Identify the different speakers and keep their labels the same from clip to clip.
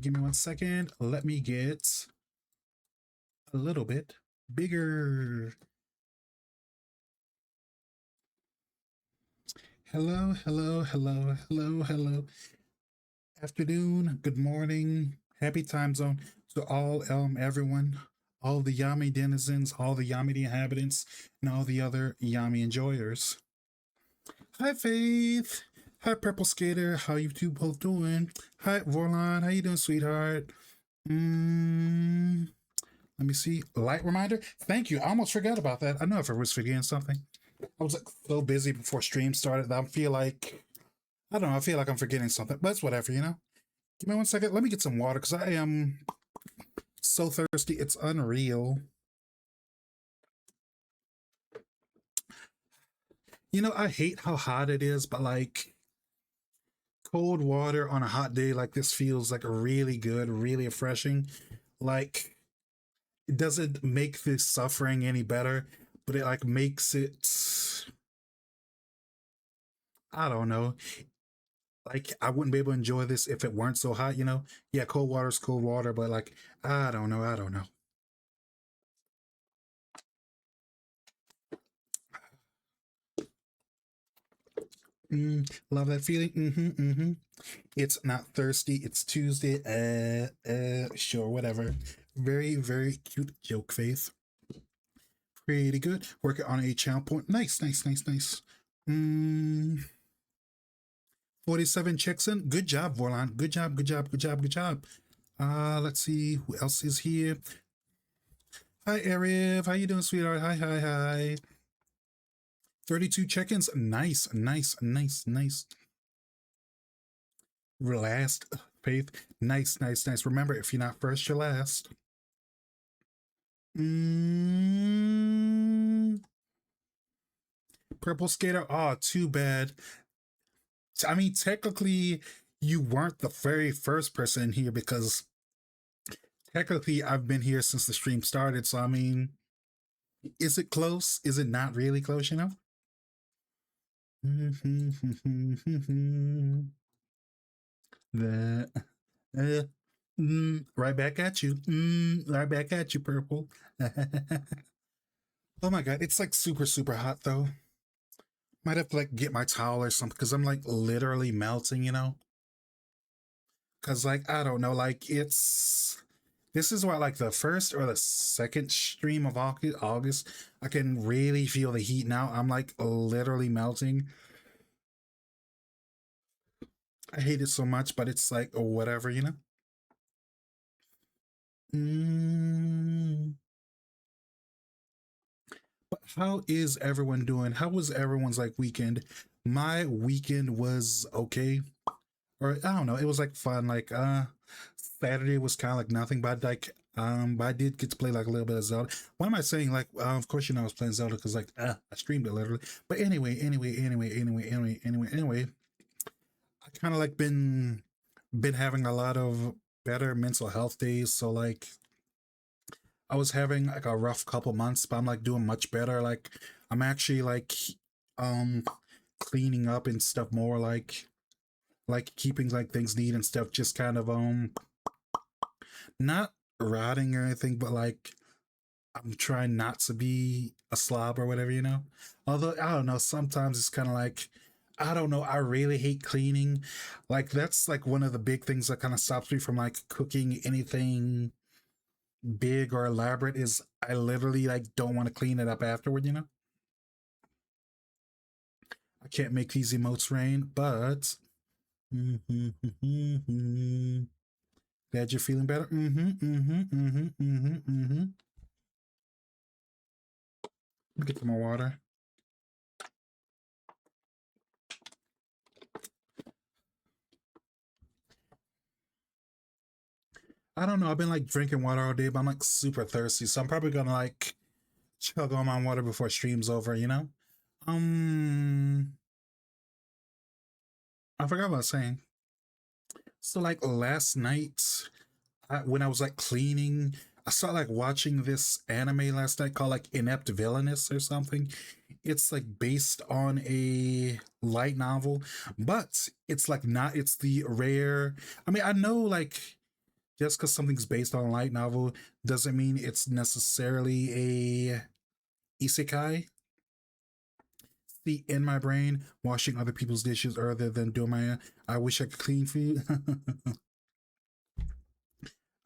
Speaker 1: Give me 1 second. Let me get a little bit bigger. Hello, hello, hello, hello, hello. Afternoon, good morning, happy time zone to all everyone, all the Yami denizens, all the Yami inhabitants, and all the other Yami enjoyers. Hi Faith. Hi Purple Skater. How you two both doing? Hi Vorlon. How you doing, sweetheart? Let me see. Light reminder. Thank you. I almost forgot about that. I know if I was forgetting something. I was like so busy before stream started that I feel like I don't know. I feel like I'm forgetting something, but it's whatever, you know. Give me 1 second. Let me get some water because I am so thirsty. It's unreal. You know, I hate how hot it is, but like cold water on a hot day like this feels like really good, really refreshing. Like it doesn't make this suffering any better, but it like makes it, I don't know. Like I wouldn't be able to enjoy this if it weren't so hot, you know? Yeah, cold water's cold water, but like I don't know, I don't know. Love that feeling. It's not thirsty. It's Tuesday. Sure, whatever. Very, very cute joke, Faith. Pretty good. Working on a channel point. Nice, nice, nice, nice. 47 checks in. Good job, Vorlon. Good job, good job, good job, good job. Let's see who else is here. Hi, Arif. How you doing, sweetheart? Hi, hi, hi. 32 check-ins. Nice, nice, nice, nice. Last, Faith. Nice, nice, nice. Remember, if you're not first, you're last. Purple Skater. Oh, too bad. I mean, technically, you weren't the very first person here because technically I've been here since the stream started. So, I mean, is it close? Is it not really close, you know? The right back at you. Right back at you, Purple. Oh my god, it's like super, super hot though. Might have to like get my towel or something because I'm like literally melting, you know? Because like, I don't know, like this is what like the first or the second stream of August. I can really feel the heat now. I'm like literally melting. I hate it so much, but it's like whatever, you know? But how is everyone doing? How was everyone's like weekend? My weekend was okay. Or I don't know, it was like fun. Like Saturday was kind of like nothing, but I did get to play like a little bit of Zelda. Why am I saying like of course you know I was playing Zelda because like I streamed it literally. But anyway, I kind of like been having a lot of better mental health days. So like I was having like a rough couple months, but I'm like doing much better. Like I'm actually um cleaning up and stuff more, like keeping like things neat and stuff, just kind of not rotting or anything, but like I'm trying not to be a slob or whatever, you know? Although I don't know, sometimes it's kind of like I don't know, I really hate cleaning. Like that's like one of the big things that kind of stops me from like cooking anything big or elaborate is I literally like don't want to clean it up afterward, you know? I can't make these emotes rain, but glad you're feeling better. Let me get some more water. I don't know. I've been like drinking water all day, but I'm like super thirsty, so I'm probably gonna like chug on my water before stream's over. You know. I forgot what I was saying. So like last night, when I was like cleaning, I started like watching this anime last night called like Inept Villainous or something. It's like based on a light novel, but it's like not. It's the rare. I mean, I know like just because something's based on a light novel doesn't mean it's necessarily a isekai. See, in my brain, washing other people's dishes rather than doing my own. I wish I could clean food.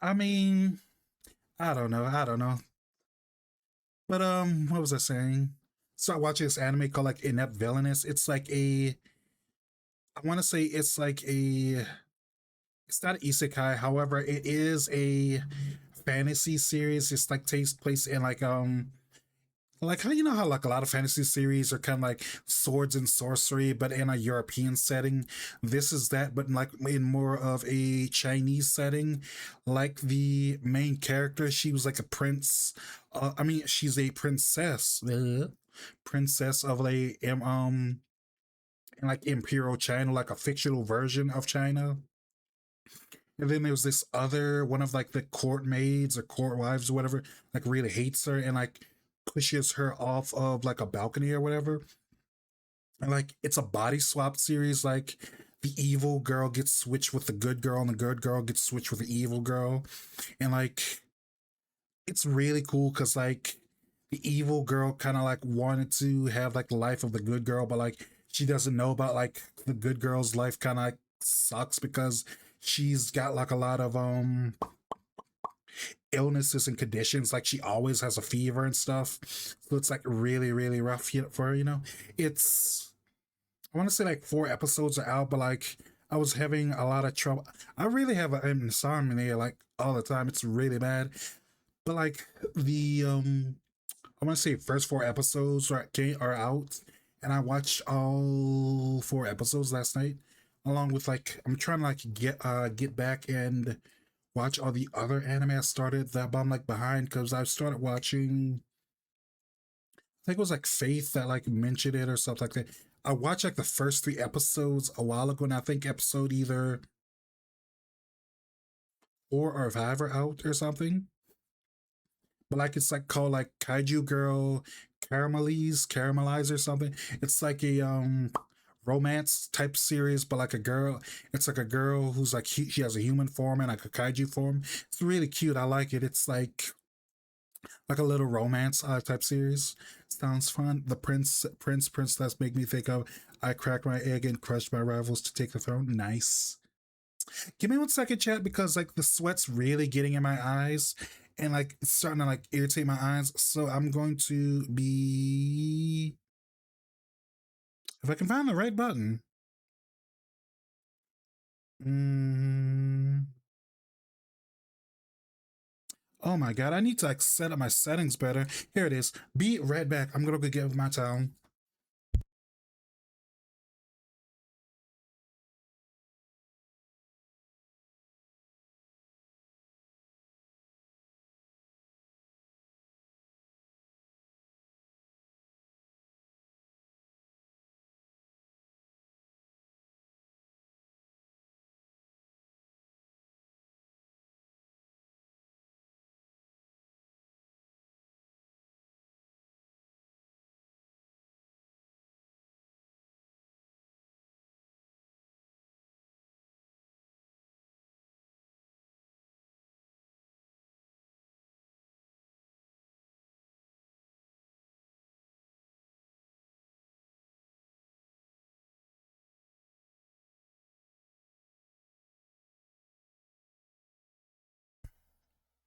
Speaker 1: I mean, I don't know. I don't know. But what was I saying? Start watching this anime called like Inept Villainous. It's like a I want to say it's like a it's not an isekai, however, it is a fantasy series. It's like takes place in like how you know how like a lot of fantasy series are kind of like swords and sorcery but in a European setting. This is that but like in more of a Chinese setting. Like the main character, she was like a prince. I mean she's a princess, princess of a in like Imperial China, like a fictional version of China. And then there's this other one of like the court maids or court wives or whatever, like really hates her and like pushes her off of like a balcony or whatever. And like it's a body swap series. Like the evil girl gets switched with the good girl, and the good girl gets switched with the evil girl. And like it's really cool because like the evil girl kind of like wanted to have like the life of the good girl, but like she doesn't know about like the good girl's life kind of like sucks because she's got like a lot of illnesses and conditions. Like she always has a fever and stuff, so it's like really really rough for her. It's I want to say like 4 episodes are out, but like I was having a lot of trouble. I really have an insomnia like all the time. It's really bad. But like the I want to say first 4 episodes are out, and I watched all 4 episodes last night, along with like I'm trying to like get back and watch all the other anime I started that I'm like behind because I started watching. I think it was like Faith that like mentioned it or something like that. I watched like the first 3 episodes a while ago, and I think episode either 4 or 5 are out or something. But like it's like called like Kaiju Girl Caramelize or something. It's like a romance type series, but like a girl. It's like a girl who's like she has a human form and like a kaiju form. It's really cute. I like it. It's like a little romance type series. Sounds fun. The princess make me think of I cracked my egg and crushed my rivals to take the throne. Nice. Give me 1 second, chat, because like the sweat's really getting in my eyes and like it's starting to like irritate my eyes. So I'm going to be if I can find the right button. Mm, oh my god, I need to like set up my settings better. Here it is. Be right back. I'm gonna go get with my towel.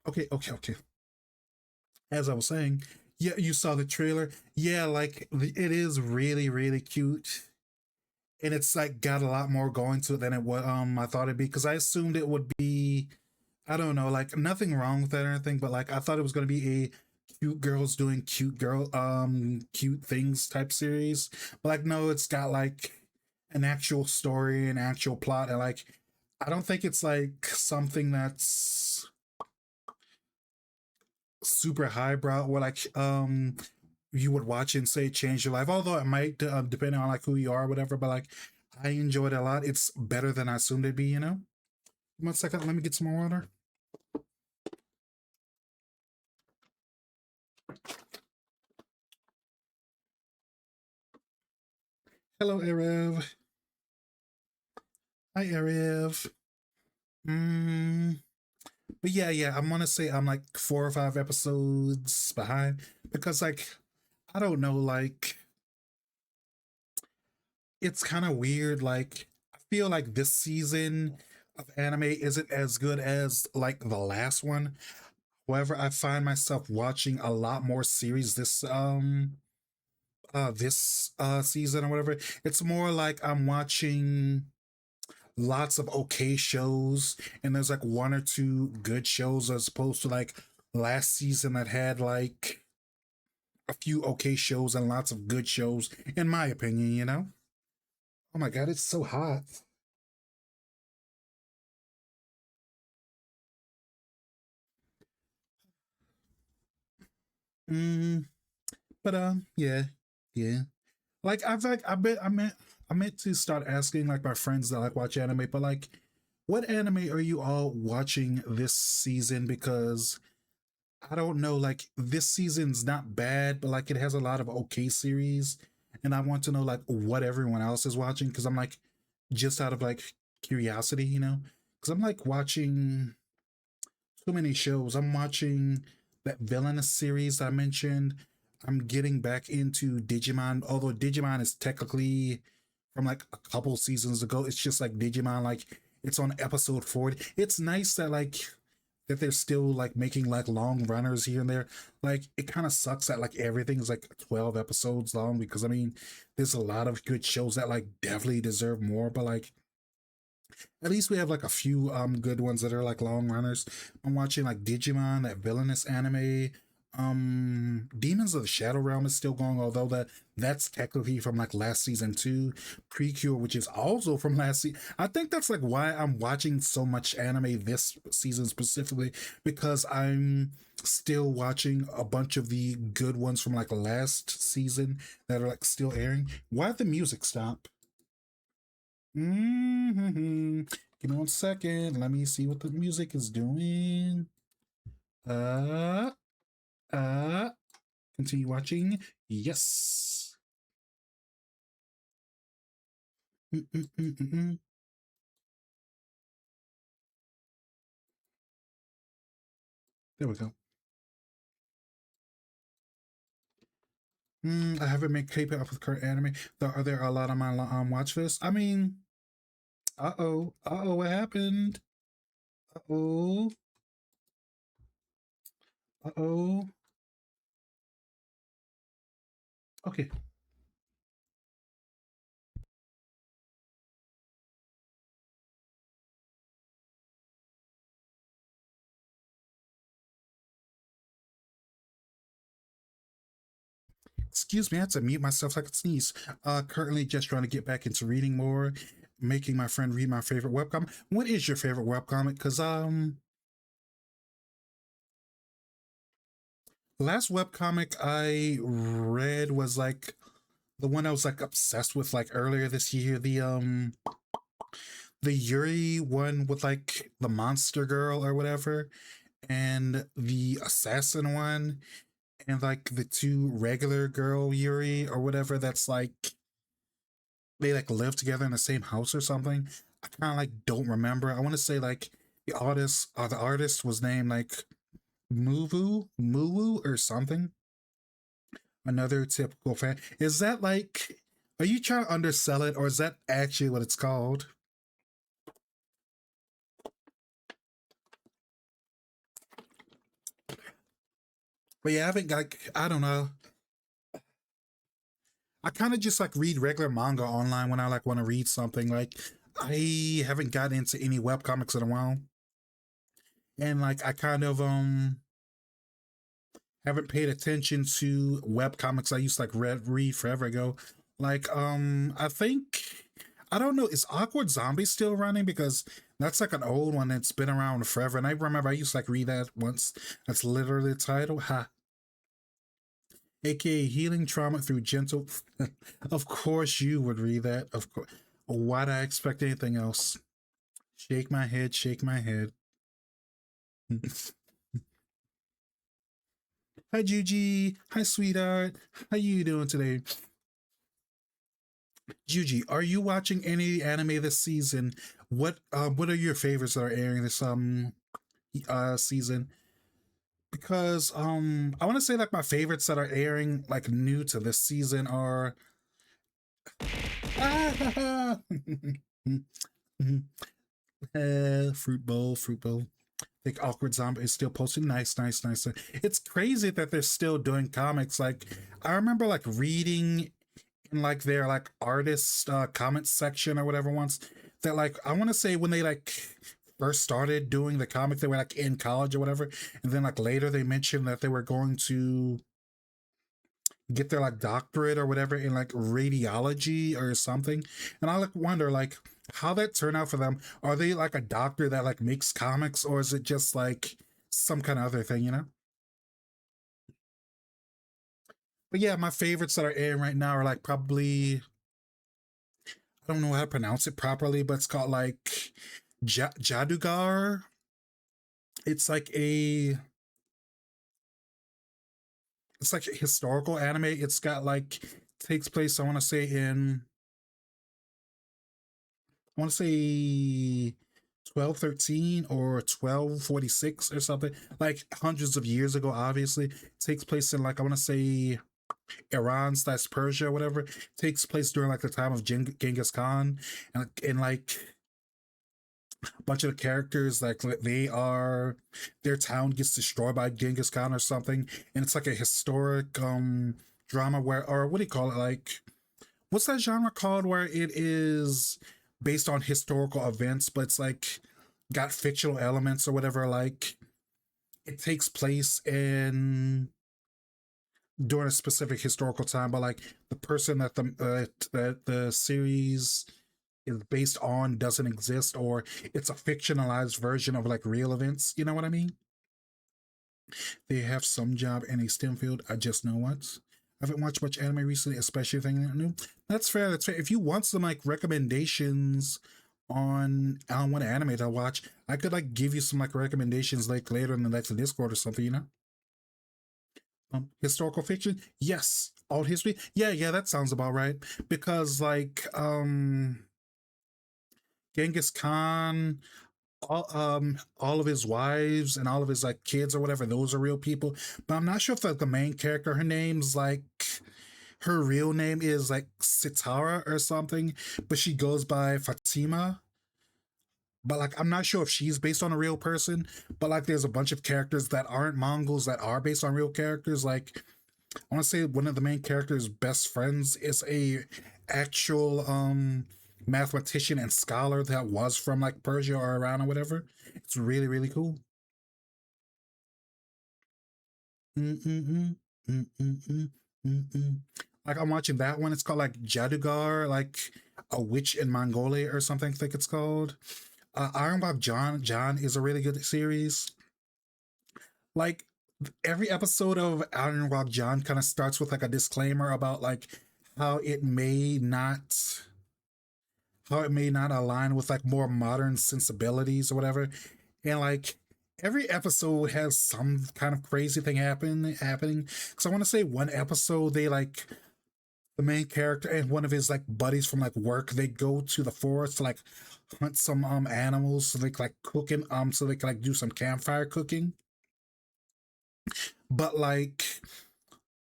Speaker 1: Okay. As I was saying, yeah, you saw the trailer. Yeah, like it is really, really cute. And it's like got a lot more going to it than it what I thought it'd be because I assumed it would be I don't know, like nothing wrong with that or anything, but like I thought it was gonna be a cute girls doing cute things type series. But like no, it's got like an actual story, an actual plot, and like I don't think it's like something that's super highbrow or like you would watch and say change your life. Although it might depending on like who you are or whatever, but like I enjoyed it a lot. It's better than I assumed it'd be. 1 second, let me get some more water. Hello, Erev. Hi, Erev. Mm, But yeah, I'm gonna say I'm like 4 or 5 episodes behind because like I don't know, like it's kind of weird. Like I feel like this season of anime isn't as good as like the last one. However, I find myself watching a lot more series this season or whatever. It's more like I'm watching lots of okay shows and there's like 1 or 2 good shows as opposed to like last season that had like a few okay shows and lots of good shows in my opinion, you know. Oh my god, it's so hot. mm, but yeah, yeah, like I meant to start asking like my friends that like watch anime, but like what anime are you all watching this season? Because I don't know, like this season's not bad, but like it has a lot of okay series, and I want to know like what everyone else is watching because I'm like just out of like curiosity, you know, because I'm like watching too many shows. I'm watching that villainous series I mentioned. I'm getting back into Digimon, although Digimon is technically from like a couple seasons ago. It's just like Digimon, like it's on episode 40. It's nice that like that they're still like making like long runners here and there. Like it kind of sucks that like everything's like 12 episodes long because I mean there's a lot of good shows that like definitely deserve more, but like at least we have like a few good ones that are like long runners. I'm watching like Digimon, that villainous anime. Demons of the Shadow Realm is still going, although that's technically from like last season too. Precure, which is also from last season. I think that's like why I'm watching so much anime this season specifically, because I'm still watching a bunch of the good ones from like last season that are like still airing. Why'd the music stop? Mm-hmm. Give me 1 second. Let me see what the music is doing. Uh, uh, Continue watching. Yes. Mm-mm-mm-mm-mm. There we go. I haven't been keeping up with current anime. Are there a lot on my watch list? I mean, what happened? Uh oh, uh oh. Okay, excuse me. I had to mute myself so I could sneeze. Currently just trying to get back into reading more, making my friend read my favorite webcomic. What is your favorite webcomic? Because last webcomic I read was like the one I was like obsessed with like earlier this year. The Yuri one with like the monster girl or whatever, and the assassin one, and like the two regular girl Yuri or whatever that's like they like live together in the same house or something. I kind of like don't remember. I want to say like the artist was named like Muwu or something. Another typical fan. Is that like, are you trying to undersell it or is that actually what it's called? But yeah, I haven't got, I don't know. I kind of just like read regular manga online when I like want to read something. Like, I haven't got into any web comics in a while. And like, I kind of, haven't paid attention to web comics I used to like read forever ago. Like, I think I don't know, is Awkward Zombie still running? Because that's like an old one that's been around forever. And I remember I used to like read that once. That's literally the title. Ha. AKA Healing Trauma Through Gentle. Of course you would read that. Of course. Why'd I expect anything else? Shake my head, shake my head. Hi Juji. Hi sweetheart. How you doing today? Juji, are you watching any anime this season? What are your favorites that are airing this season, because I want to say like my favorites that are airing like new to this season are Fruit Bowl, Fruit Bowl. Like Awkward Zombie is still posting. Nice, nice, nice. It's crazy that they're still doing comics. Like I remember like reading in like their like artist comment section or whatever once that like I want to say when they like first started doing the comic they were like in college or whatever, and then like later they mentioned that they were going to get their like doctorate or whatever in like radiology or something. And I like wonder like how that turned out for them. Are they like a doctor that like makes comics, or is it just like some kind of other thing, you know? But yeah, my favorites that are airing right now are like probably, I don't know how to pronounce it properly, but it's called like Jadugar. It's like a it's like a historical anime. It's got like takes place I want to say in I want to say 1213 or 1246 or something, like hundreds of years ago. Obviously, it takes place in like I want to say Iran slash Persia or whatever. It takes place during like the time of Genghis Khan, and like a bunch of the characters like they are their town gets destroyed by Genghis Khan or something, and it's like a historic drama where, or what do you call it, like what's that genre called where it is based on historical events but it's like got fictional elements or whatever, like it takes place in during a specific historical time, but like the person that the series is based on doesn't exist, or it's a fictionalized version of like real events, you know what I mean? They have some job in a STEM field. I just know what. I haven't watched much anime recently, especially anything new. That's fair. That's fair. If you want some like recommendations on what anime to watch, I could like give you some like recommendations like later in the next Discord or something. You know, historical fiction. Yes, old history. Yeah, yeah, that sounds about right. Because like Genghis Khan, all of his wives and all of his like kids or whatever, those are real people. But I'm not sure if like the main character, her name's like her real name is like Sitara or something, but she goes by Fatima. But like I'm not sure if she's based on a real person, but like there's a bunch of characters that aren't Mongols that are based on real characters. Like I want to say one of the main characters' best friends is a actual mathematician and scholar that was from like Persia or Iran or whatever. It's really really cool. Mm-mm-mm, mm-mm-mm, mm-mm. Like I'm watching that one. It's called like Jadugar, like a witch in Mongolia or something. I think it's called. Iron Bob John is a really good series. Like every episode of Iron Rock John kind of starts with like a disclaimer about like how it may not how it may not align with like more modern sensibilities or whatever. And like every episode has some kind of crazy thing happening. Because I want to say one episode they like the main character and one of his like buddies from like work, they go to the forest to like hunt some animals so they can like cooking so they can like do some campfire cooking. But like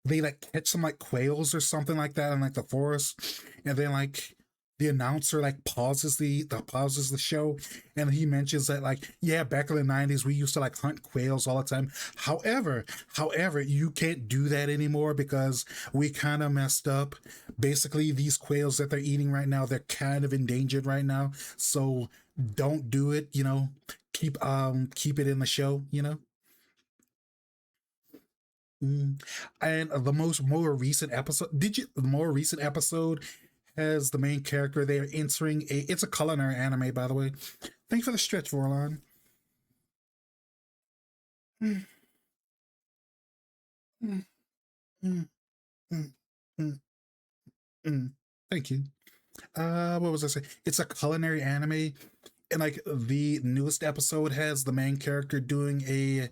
Speaker 1: they like catch some like quails or something like that in like the forest, and then like the announcer like pauses the show, and he mentions that like yeah, back in the 90s we used to like hunt quails all the time. However, you can't do that anymore because we kind of messed up. Basically, these quails that they're eating right now, they're kind of endangered right now, so don't do it, you know. Keep it in the show, you know. Mm. And the most more recent episode, did you? The more recent episode has the main character there entering a. It's a culinary anime, by the way. Thank you for the stretch, Vorlon. Mm, mm, mm, mm, mm, mm. Thank you. What was I saying? It's a culinary anime, and like the newest episode has the main character doing a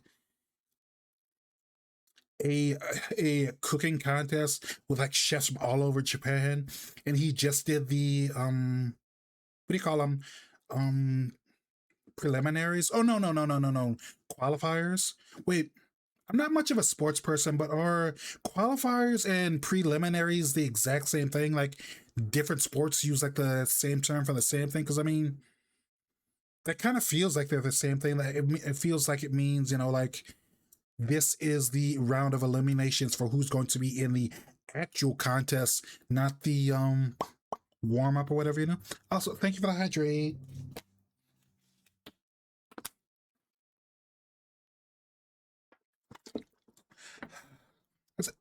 Speaker 1: a cooking contest with like chefs from all over Japan, and he just did the what do you call them? Um, preliminaries. Oh, no, no, no, no, no, no. Qualifiers. Wait, I'm not much of a sports person, but are qualifiers and preliminaries the exact same thing? Like different sports use like the same term for the same thing? Because I mean, that kind of feels like they're the same thing. Like it feels like it means, like this is the round of eliminations for who's going to be in the actual contest, not the warm up or whatever. Also, thank you for the hydrate.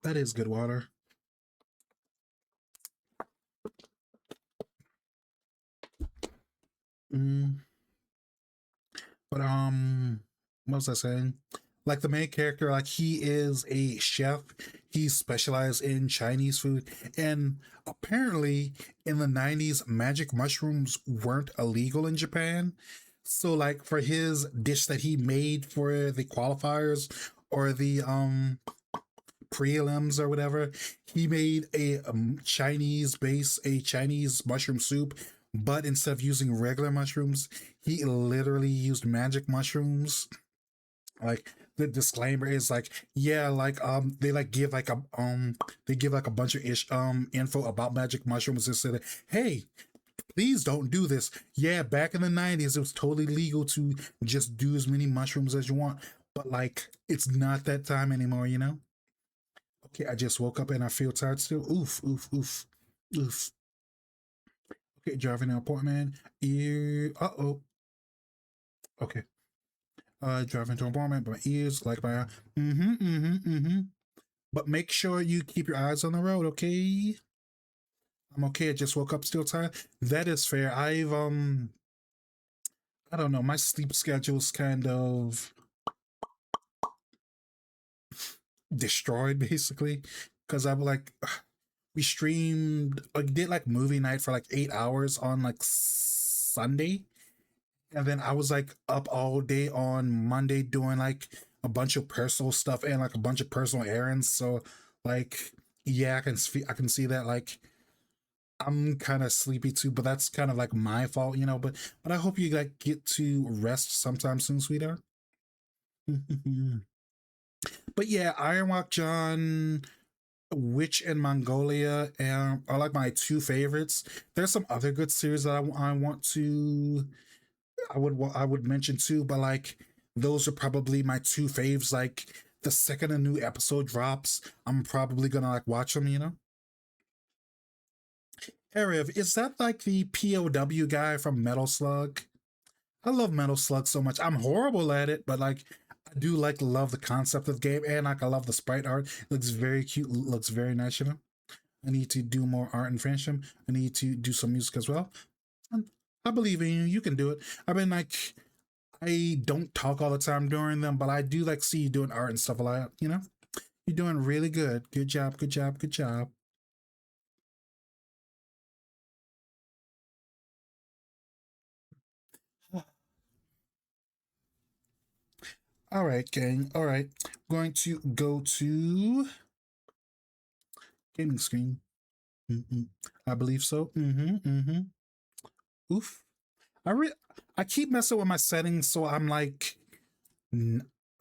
Speaker 1: That is good water. Mm, but what was I saying? Like the main character, like he is a chef. He specialized in Chinese food, and apparently in the '90s, magic mushrooms weren't illegal in Japan. So, like for his dish that he made for the qualifiers or the prelims or whatever, he made a a Chinese mushroom soup, but instead of using regular mushrooms, he literally used magic mushrooms. Like the disclaimer is like, yeah, like they like give like a they give like a bunch of info about magic mushrooms and said, hey, please don't do this. Yeah, back in the '90s, it was totally legal to just do as many mushrooms as you want, but like it's not that time anymore. Okay, I just woke up and I feel tired still. Oof, oof, oof, oof. Okay, driving an appointment. Uh oh. Okay. Driving to an appointment, but my ears like my. Mm-hmm, mm-hmm, mm-hmm. But make sure you keep your eyes on the road, okay? I'm okay. I just woke up still tired. That is fair. I don't know. My sleep schedule's kind of destroyed basically because I'm like we streamed like did like movie night for like 8 hours on like Sunday. And then I was like up all day on Monday doing like a bunch of personal stuff and like a bunch of personal errands. So like yeah, I can see that like I'm kind of sleepy too, but that's kind of like my fault. But I hope you like get to rest sometime soon, sweetheart. But yeah, Ironwalk John, Witch in Mongolia, and are like my two favorites. There's some other good series that I want to I would mention too, but like those are probably my two faves. Like the second a new episode drops, I'm probably gonna like watch them. Ariv, is that like the POW guy from Metal Slug? I love Metal Slug so much. I'm horrible at it, but like I do like love the concept of the game and like I love the sprite art. It looks very cute, looks very nice. I need to do more art and friendship. I need to do some music as well. And I believe in you. You can do it. I mean, like, I don't talk all the time during them, but I do like see you doing art and stuff a lot. You're doing really good. Good job, good job, good job. All right, gang. All right. I'm going to go to gaming screen. Mm-mm. I believe so. Mm-hmm. Oof. I re- I keep messing with my settings, so I'm like,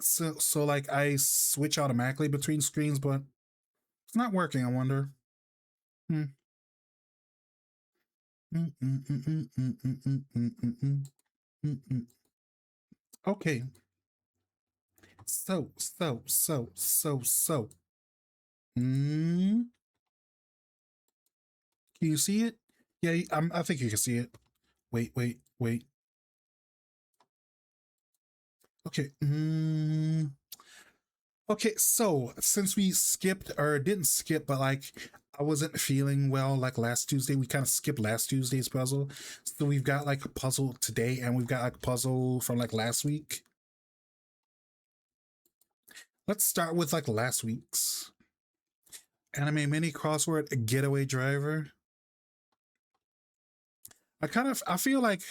Speaker 1: so like I switch automatically between screens, but it's not working. I wonder. Hmm. Okay. So. Mm, can you see it? Yeah, I think you can see it. Wait. Okay. Okay, so since we skipped or didn't skip, but like I wasn't feeling well like last Tuesday, we kind of skipped last Tuesday's puzzle. So we've got like a puzzle today and we've got like a puzzle from like last week. Let's start with like last week's anime mini crossword getaway driver. I feel like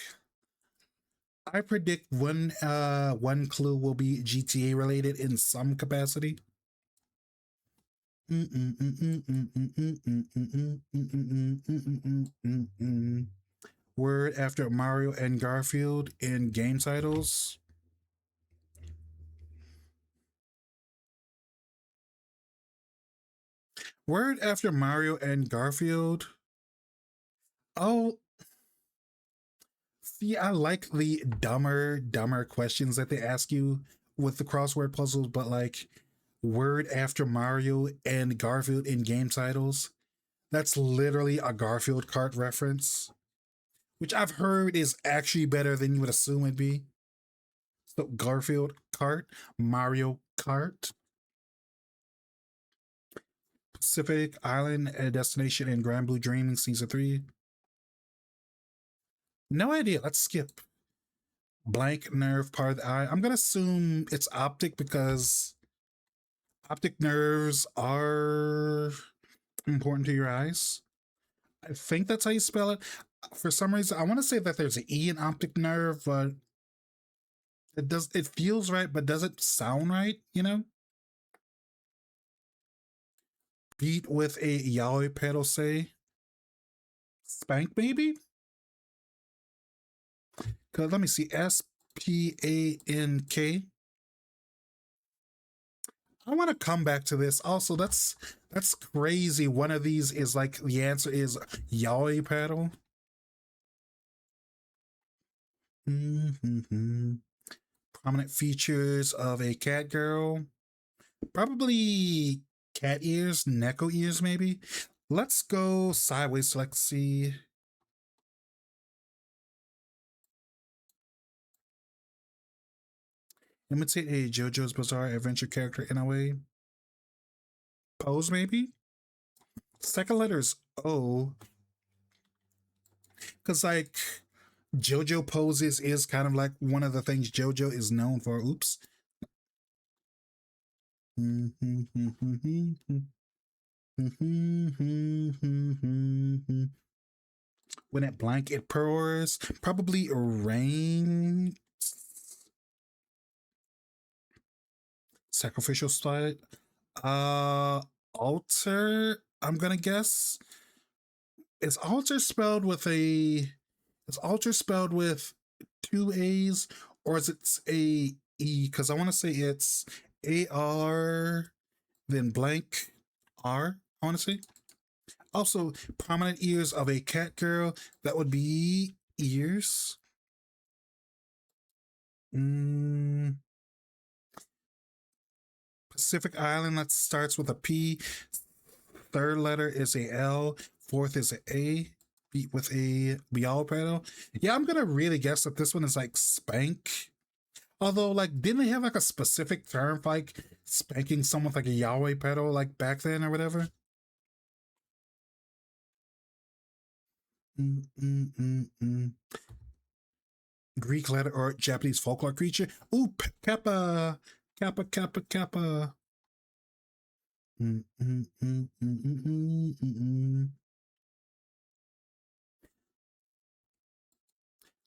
Speaker 1: I predict one clue will be GTA related in some capacity. Word after Mario and Garfield in game titles. Word after Mario and Garfield. Oh, see, I like the dumber questions that they ask you with the crossword puzzles, but like word after Mario and Garfield in game titles. That's literally a Garfield Kart reference, which I've heard is actually better than you would assume it'd be. So Garfield Kart, Mario Kart, Pacific Island Destination, and Grand Blue Dreaming Season 3. No idea. Let's skip. Blank nerve part of the eye. I'm gonna assume it's optic because optic nerves are important to your eyes. I think that's how you spell it. For some reason, I want to say that there's an E in optic nerve, but it feels right, but doesn't sound right, you know? Beat with a yaoi pedal, say. Spank, maybe? Cause let me see. SPANK. I want to come back to this. Also, that's crazy. One of these is like the answer is yaoi paddle. Mm-hmm. Prominent features of a cat girl. Probably cat ears, neko ears, maybe. Let's go sideways. So let's see. Imitate a JoJo's Bizarre Adventure character in a way. Pose, maybe? Second letter is O. Because, like, JoJo poses is kind of like one of the things JoJo is known for. Oops. When it blank, it purrs. Probably rain. Sacrificial slide. Alter. I'm gonna guess. Is alter spelled with a? Is alter spelled with two A's or is it a E? Because I want to say it's AR then blank R. I want to say. Also, prominent ears of a cat girl. That would be ears. Pacific Island. That starts with a P. Third letter is a L. Fourth is a A. Beat with a Bial pedal. Yeah, I'm gonna really guess that this one is like spank. Although, like, didn't they have like a specific term for like spanking someone with like a yaoi pedal like back then or whatever? Greek letter or Japanese folklore creature. Ooh, kappa, kappa, kappa, kappa.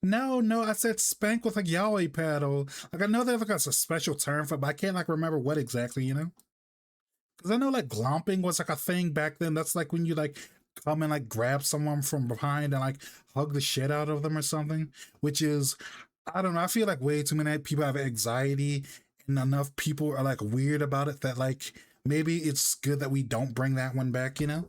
Speaker 1: No, I said spank with a yaoi paddle. Like I know they have like a special term for it, but I can't like remember what exactly, you know? Because I know like glomping was like a thing back then. That's like when you like come and like grab someone from behind and like hug the shit out of them or something, which is, I don't know. I feel like way too many people have anxiety and enough people are like weird about it that like maybe it's good that we don't bring that one back, you know?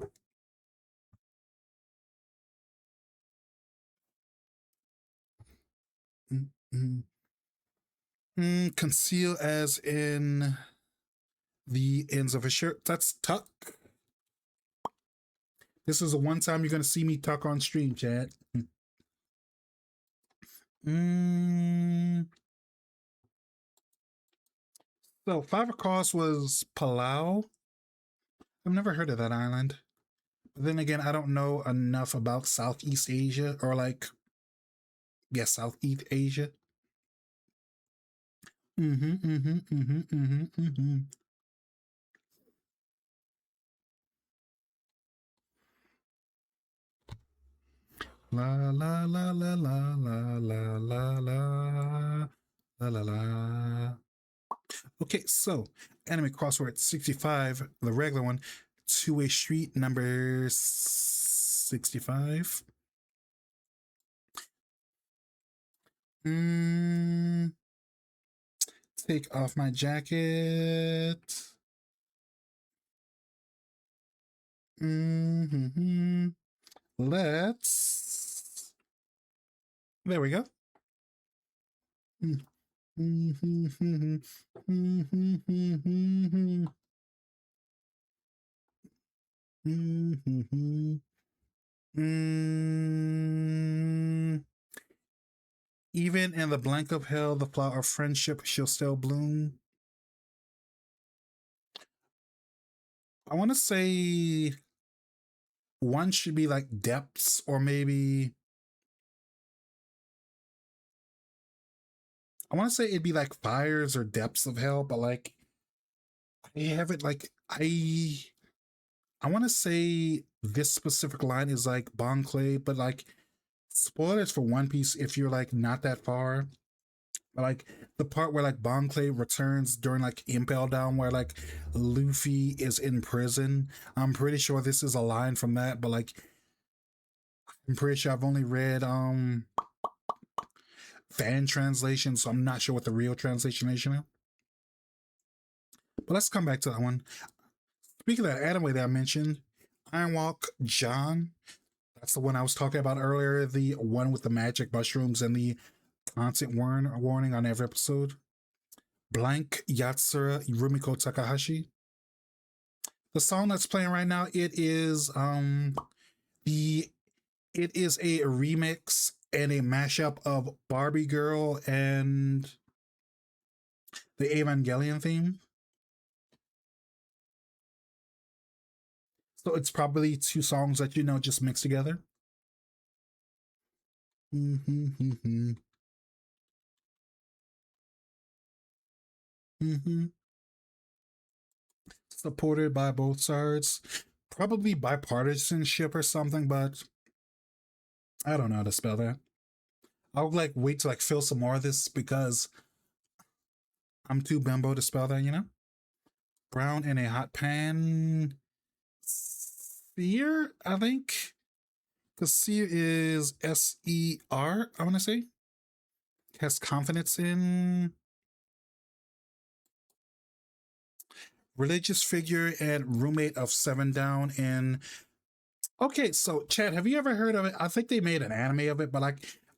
Speaker 1: Conceal as in the ends of a shirt. That's tuck. This is the one time you're gonna see me tuck on stream, chat. So Five Across was Palau. I've never heard of that island. But then again, I don't know enough about Southeast Asia or like, yeah, Southeast Asia. La la la la la la la la la la la la. Okay, so anime crossword 65, the regular one, two-way street number 65. Mm, take off my jacket. Mm-hmm. Let's. There we go. Mm-hmm. Mm. Even in the blank of hell, the flower of friendship shall still bloom. I want to say one should be like depths, or maybe I want to say it'd be like fires or depths of hell, but like I have it like I want to say this specific line is like Bon Clay, but like spoilers for One Piece if you're like not that far. But like the part where like Bon Clay returns during like Impel Down, where like Luffy is in prison. I'm pretty sure this is a line from that, but like I'm pretty sure I've only read fan translation, so I'm not sure what the real translation is, you know. But let's come back to that one. Speaking of that anime that I mentioned, Ironwalk John, that's the one I was talking about earlier, the one with the magic mushrooms and the constant warning on every episode. Blank Yatsura Rumiko Takahashi. The song that's playing right now, the it is a remix and a mashup of Barbie Girl and the Evangelion theme. So it's probably two songs that you know just mixed together. Mm-hmm, mm-hmm, mm-hmm. Supported by both sides. Probably bipartisanship or something, but I don't know how to spell that. I'll like wait to like fill some more of this because I'm too bimbo to spell that, you know? Brown in a hot pan. Seer, I think. Because seer is SER, I want to say. Has confidence in. Religious figure and roommate of Seven Down in. Okay, so Chad, have you ever heard of it? I think they made an anime of it, but like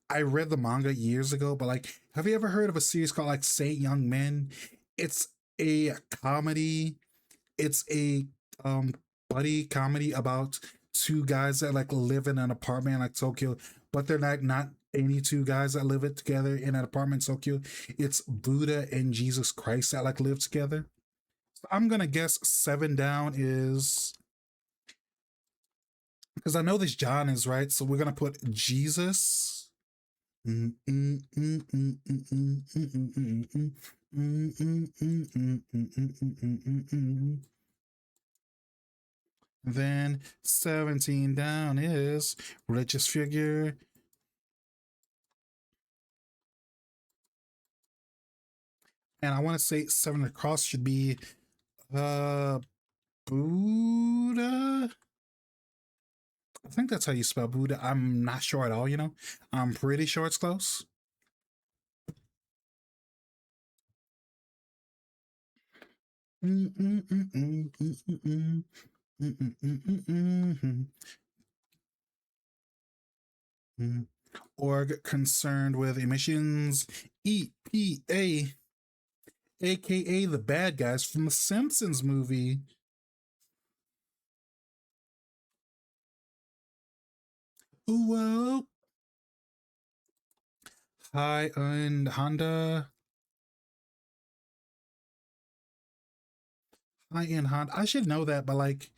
Speaker 1: I read the manga years ago. But like, have you ever heard of a series called like Saint Young Men? It's a comedy. It's a um buddy comedy about two guys that like live in an apartment in like Tokyo, but they're not any two guys that live it together in an apartment in Tokyo. It's Buddha and Jesus Christ that like live together. So I'm gonna guess Seven Down is because I know this John is right, so we're gonna put Jesus. Then 17 down is religious figure. And I want to say 7 across should be uh Buddha. I think that's how you spell Buddha. I'm not sure at all, you know. I'm pretty sure it's close. Org concerned with emissions. EPA, aka the bad guys from the Simpsons movie. Whoa. Hi and Honda. Hi and Honda. I should know that, but like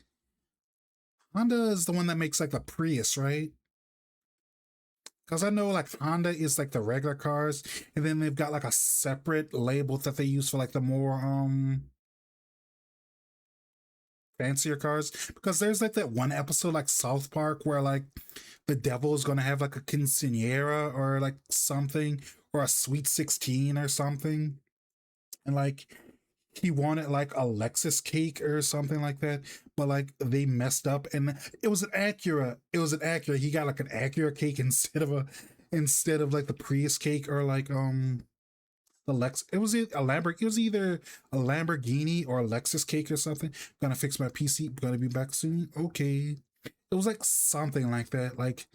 Speaker 1: Honda is the one that makes like the Prius, right? Because I know like Honda is like the regular cars, and then they've got like a separate label that they use for like the more fancier cars. Because there's like that one episode like South Park where like the devil is gonna have like a quinceanera or like something, or a sweet 16 or something. And like he wanted like a Lexus cake or something like that, but like they messed up and it was an Acura. It was an Acura. He got like an Acura cake instead of a instead of like the Prius cake or like the Lex. It was a Lamborghini. It was either a Lamborghini or a Lexus cake or something. Gonna fix my PC. Gonna be back soon. Okay. It was like something like that. Like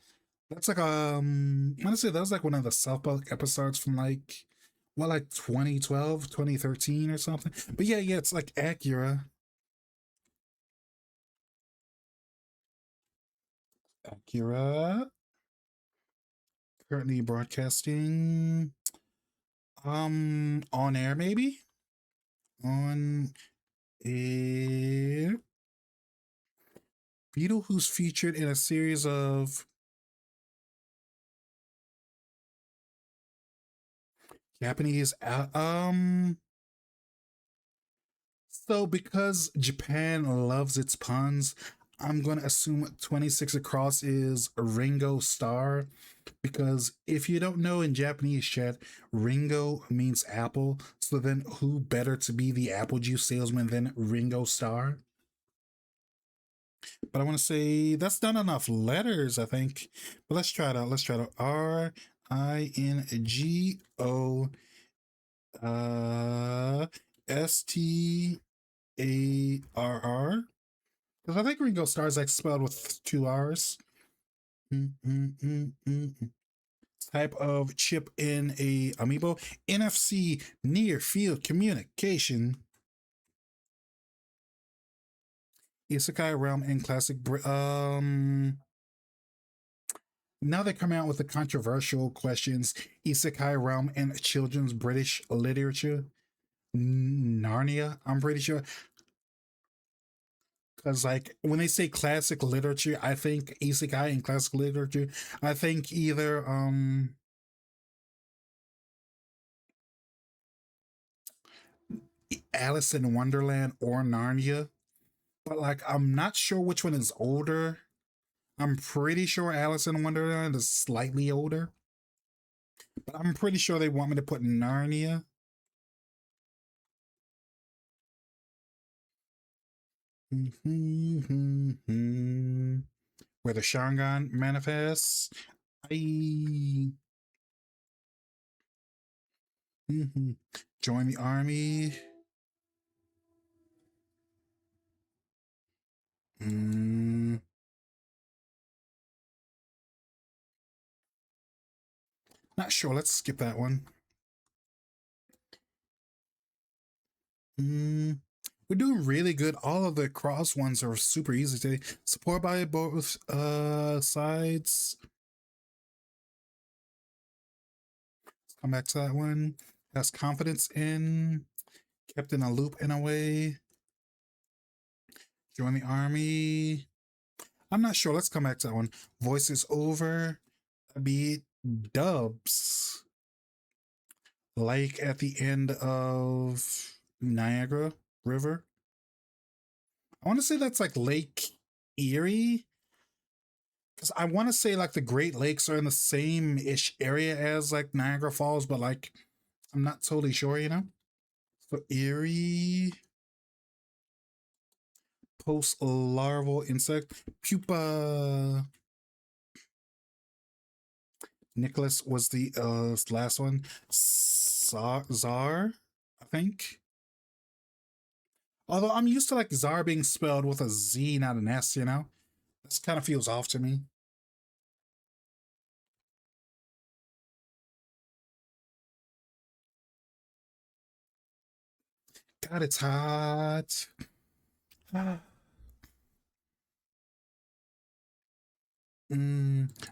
Speaker 1: that's like honestly that was like one of the South Park episodes from like what like 2012, 2013 or something. But yeah, it's like Acura. Acura currently broadcasting on air maybe on air. Beetle who's featured in a series of Japanese so because Japan loves its puns, I'm going to assume 26 across is Ringo Star because if you don't know in Japanese chat, Ringo means apple. So then who better to be the apple juice salesman than Ringo Star? But I want to say that's not enough letters, I think. But let's try it out. Let's try it out. Ringo Starr. Because I think Ringo Starr is like spelled with two R's. Type of chip in a amiibo. NFC near field communication. Isekai Realm and Classic. Now they're coming out with the controversial questions. Isekai Realm and children's British literature. Narnia, I'm pretty sure. Because like when they say classic literature, I think isekai and classic literature. I think either Alice in Wonderland or Narnia. But like I'm not sure which one is older. I'm pretty sure Alice in Wonderland is slightly older. But I'm pretty sure they want me to put Narnia. Where the Shangan manifests. I join the army. Not sure. Let's skip that one. We're doing really good. All of the cross ones are super easy today. Support by both sides. Let's come back to that one. Has confidence in. Kept in a loop in a way. Join the army. I'm not sure. Let's come back to that one. Voices over. Be dubs. Like at the end of Niagara River. I want to say that's like Lake Erie. Because I want to say like the Great Lakes are in the same ish area as like Niagara Falls, but like I'm not totally sure, you know? So Erie. Post larval insect. Pupa. Nicholas was the last one. Czar, I think. Although I'm used to like Czar being spelled with a Z, not an S, you know? This kind of feels off to me. God, it's hot.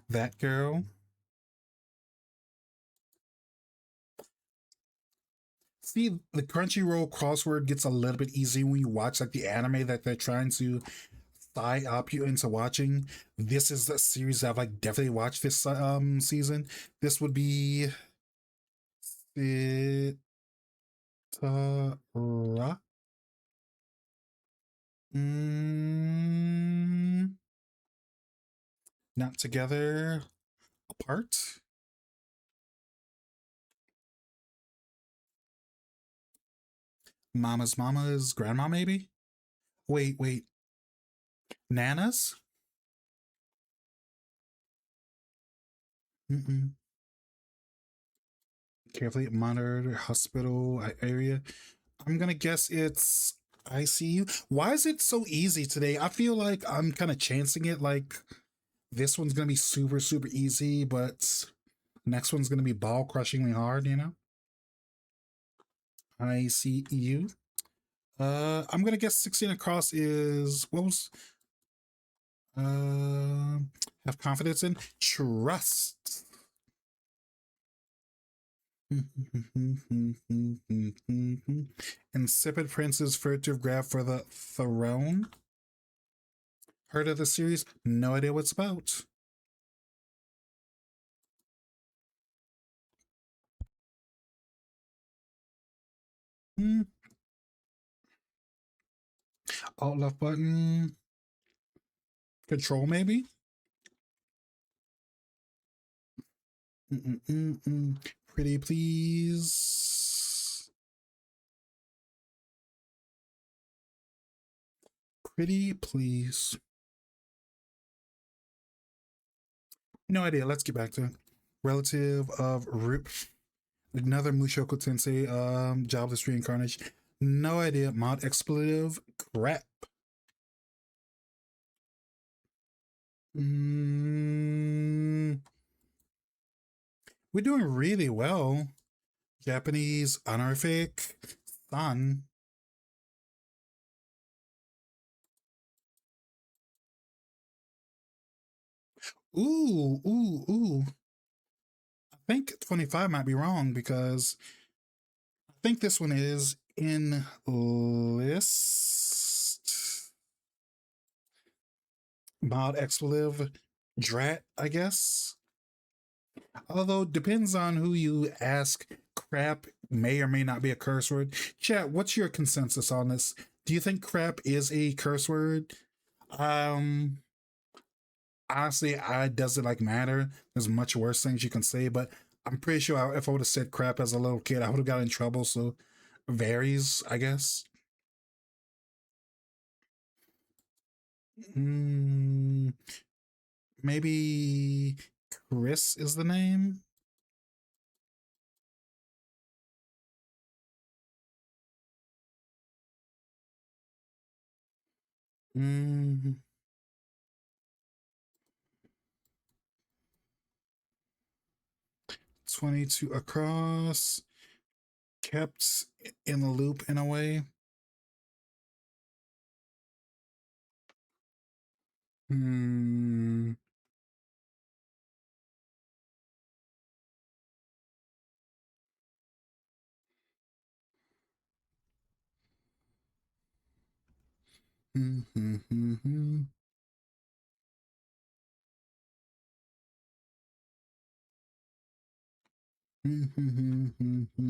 Speaker 1: That girl. See, the Crunchyroll crossword gets a little bit easy when you watch like the anime that they're trying to tie up you into watching. This is the series I've like definitely watched this season. This would be Sitara. Mm, not together, apart. Mama's grandma, maybe? Wait. Nana's? Mm-mm. Carefully monitored hospital area. I'm gonna guess it's ICU. Why is it so easy today? I feel like I'm kind of chancing it. Like this one's gonna be super super easy, but next one's gonna be ball crushingly hard. You know. ICU. I'm gonna guess 16 across is what was uh have confidence in trust. Insipid Prince's furtive grab for the throne. Heard of the series? No idea what's about. Hmm. Alt left button. Control maybe? Pretty please. Pretty please. No idea. Let's get back to it. Relative of Rip. Another Mushoku Tensei, jobless reincarnation. No idea. Mod expletive. Crap. We're doing really well. Japanese honorific son. Ooh. I think 25 might be wrong because I think this one is in list. Mild expletive drat, I guess. Although depends on who you ask. Crap may or may not be a curse word. Chat, what's your consensus on this? Do you think crap is a curse word? Um Honestly, I doesn't like matter. There's much worse things you can say, but I'm pretty sure if I would have said crap as a little kid, I would have got in trouble. So varies, I guess. Mm, maybe Chris is the name. Mm, 22 across, kept in the loop in a way. Hmm. Mm-hmm.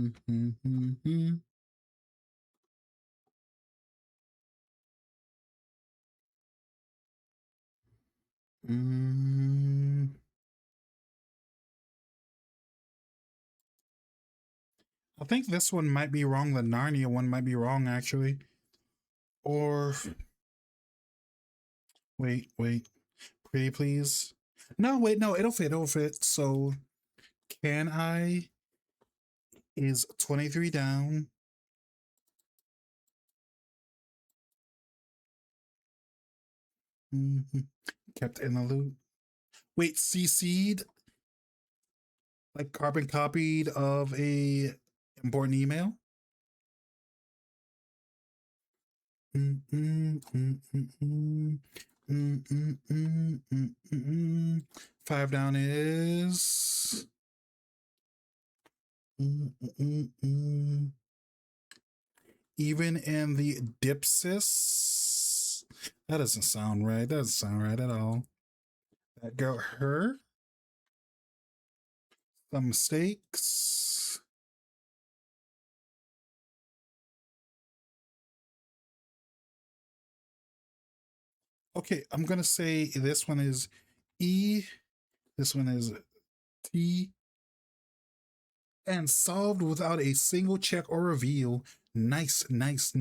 Speaker 1: Mm, I think this one might be wrong. The Narnia one might be wrong, actually. Or wait. Pretty please. No, wait, no, it'll fit. It'll fit. So, can I is 23 down. Mm-hmm. Kept in the loop. Wait, CC'd like carbon copied of a important email. Five down is even in the dipsis. That doesn't sound right. That doesn't sound right at all. That girl, her. Some mistakes. Okay, I'm gonna say this one is E. This one is T. And solved without a single check or reveal. Nice. That's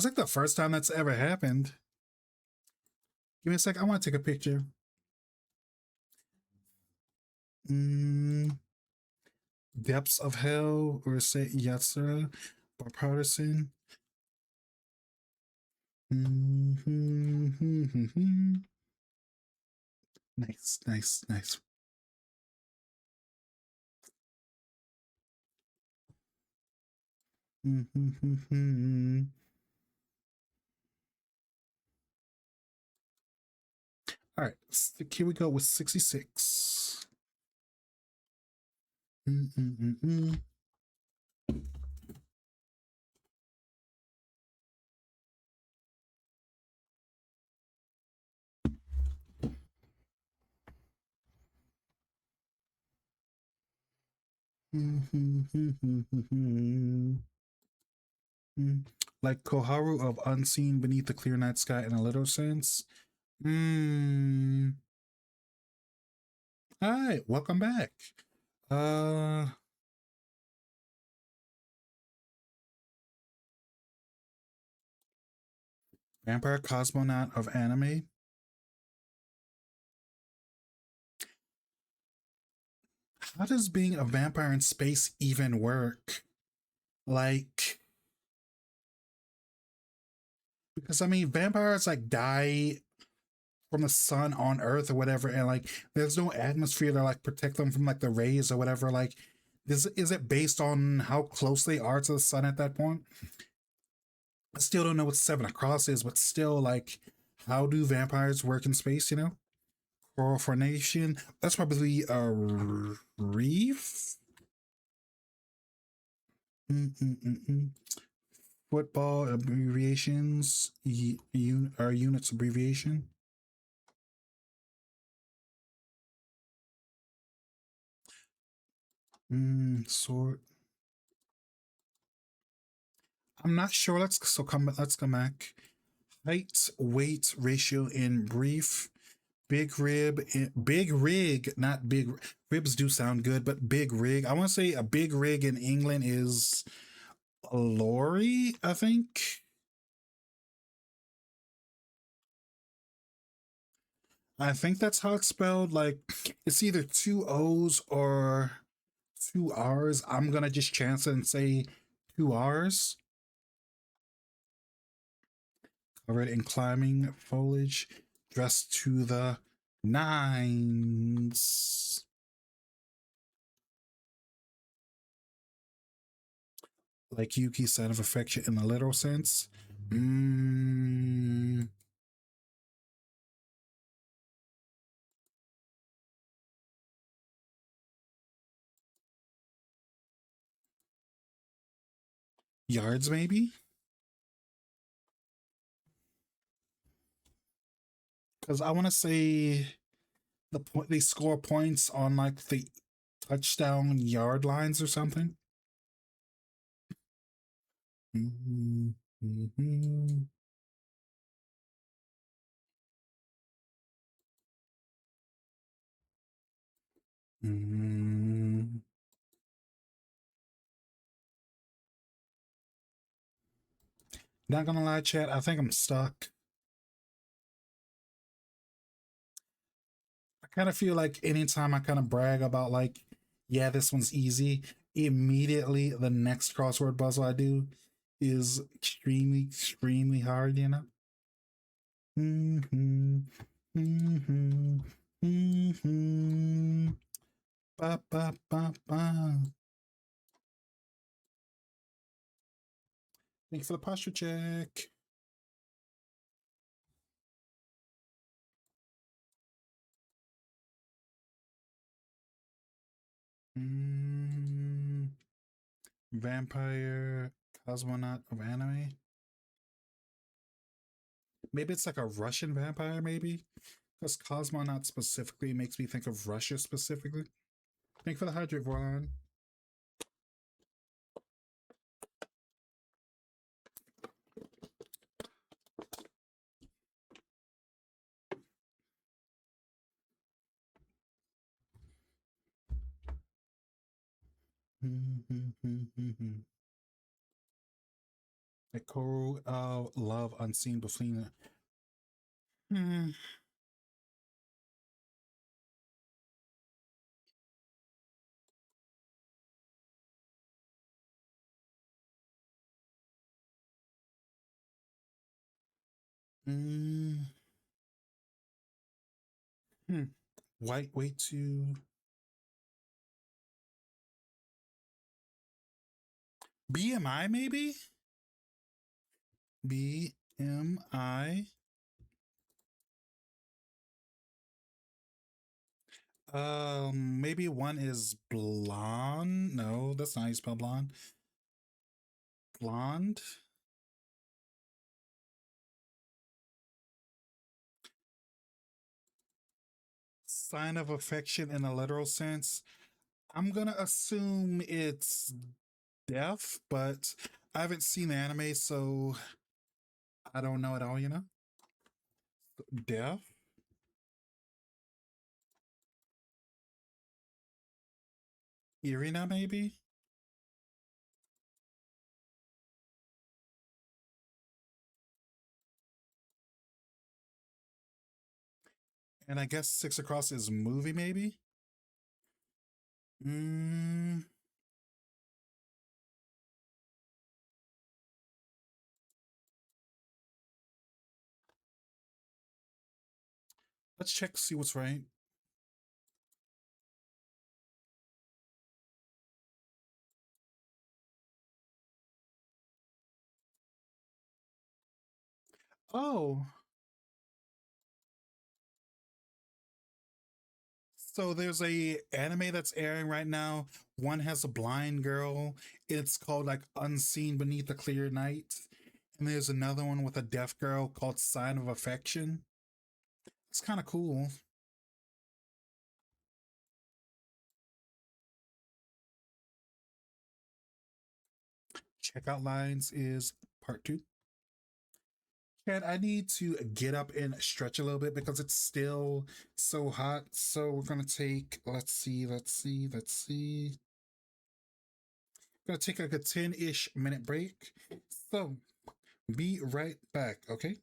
Speaker 1: like the first time that's ever happened. Give me a sec. I want to take a picture. Mm, Depths of Hell or say Yatsura by Partisan. Nice, nice, nice. All right, here we go with 66. Like Koharu of Unseen Beneath the Clear Night Sky in a literal sense. Hi, welcome back. Vampire Cosmonaut of Anime. How does being a vampire in space even work? Like, because I mean, vampires like die from the sun on Earth or whatever, and like there's no atmosphere to like protect them from like the rays or whatever. Like, is it based on how close they are to the sun at that point? I still don't know what Seven Across is, but still, like, how do vampires work in space? You know, coral formation. That's probably a reef. Mm-mm-mm-mm. Football abbreviations. Our units abbreviation. Sort. I'm not sure. Let's come back. Height weight ratio in brief. Big rig, not big ribs do sound good, but big rig. I want to say a big rig in England is a lorry, I think. I think that's how it's spelled. Like it's either two O's or two R's. I'm gonna just chance it and say two R's. Covered in climbing foliage, dressed to the nines. Like Yuki's sign of affection in the literal sense. Yards, maybe? Because I want to say they score points on like the touchdown yard lines or something. Mm-hmm. Mm-hmm. Mm-hmm. Not gonna lie, chat. I think I'm stuck. I kind of feel like anytime I kind of brag about like, yeah, this one's easy, immediately the next crossword puzzle I do is extremely hard, you know? Mm-hmm. Mm-hmm. Mm-hmm. Ba, ba, ba, ba. Thank you for the posture check. Vampire cosmonaut of anime. Maybe it's like a Russian vampire, maybe? Because cosmonaut specifically makes me think of Russia specifically. Thank you for the hydrate, Vorlon. A coral love unseen between Hmm. Mm, hmm. White way to BMI maybe? BMI. Maybe one is blonde. No, that's not how you spell blonde. Blonde. Sign of affection in a literal sense. I'm gonna assume it's deaf, but I haven't seen the anime, so I don't know at all, you know? Deaf? Irina, maybe? And I guess Six Across is movie, maybe? Mm, let's check, see what's right. Oh, so there's a anime that's airing right now. One has a blind girl. It's called like Unseen Beneath the Clear Night. And there's another one with a deaf girl called Sign of Affection. It's kind of cool. Checkout lines is part two. And I need to get up and stretch a little bit because it's still so hot. So we're gonna take, let's see. Gonna take like a 10-ish minute break. So be right back, okay?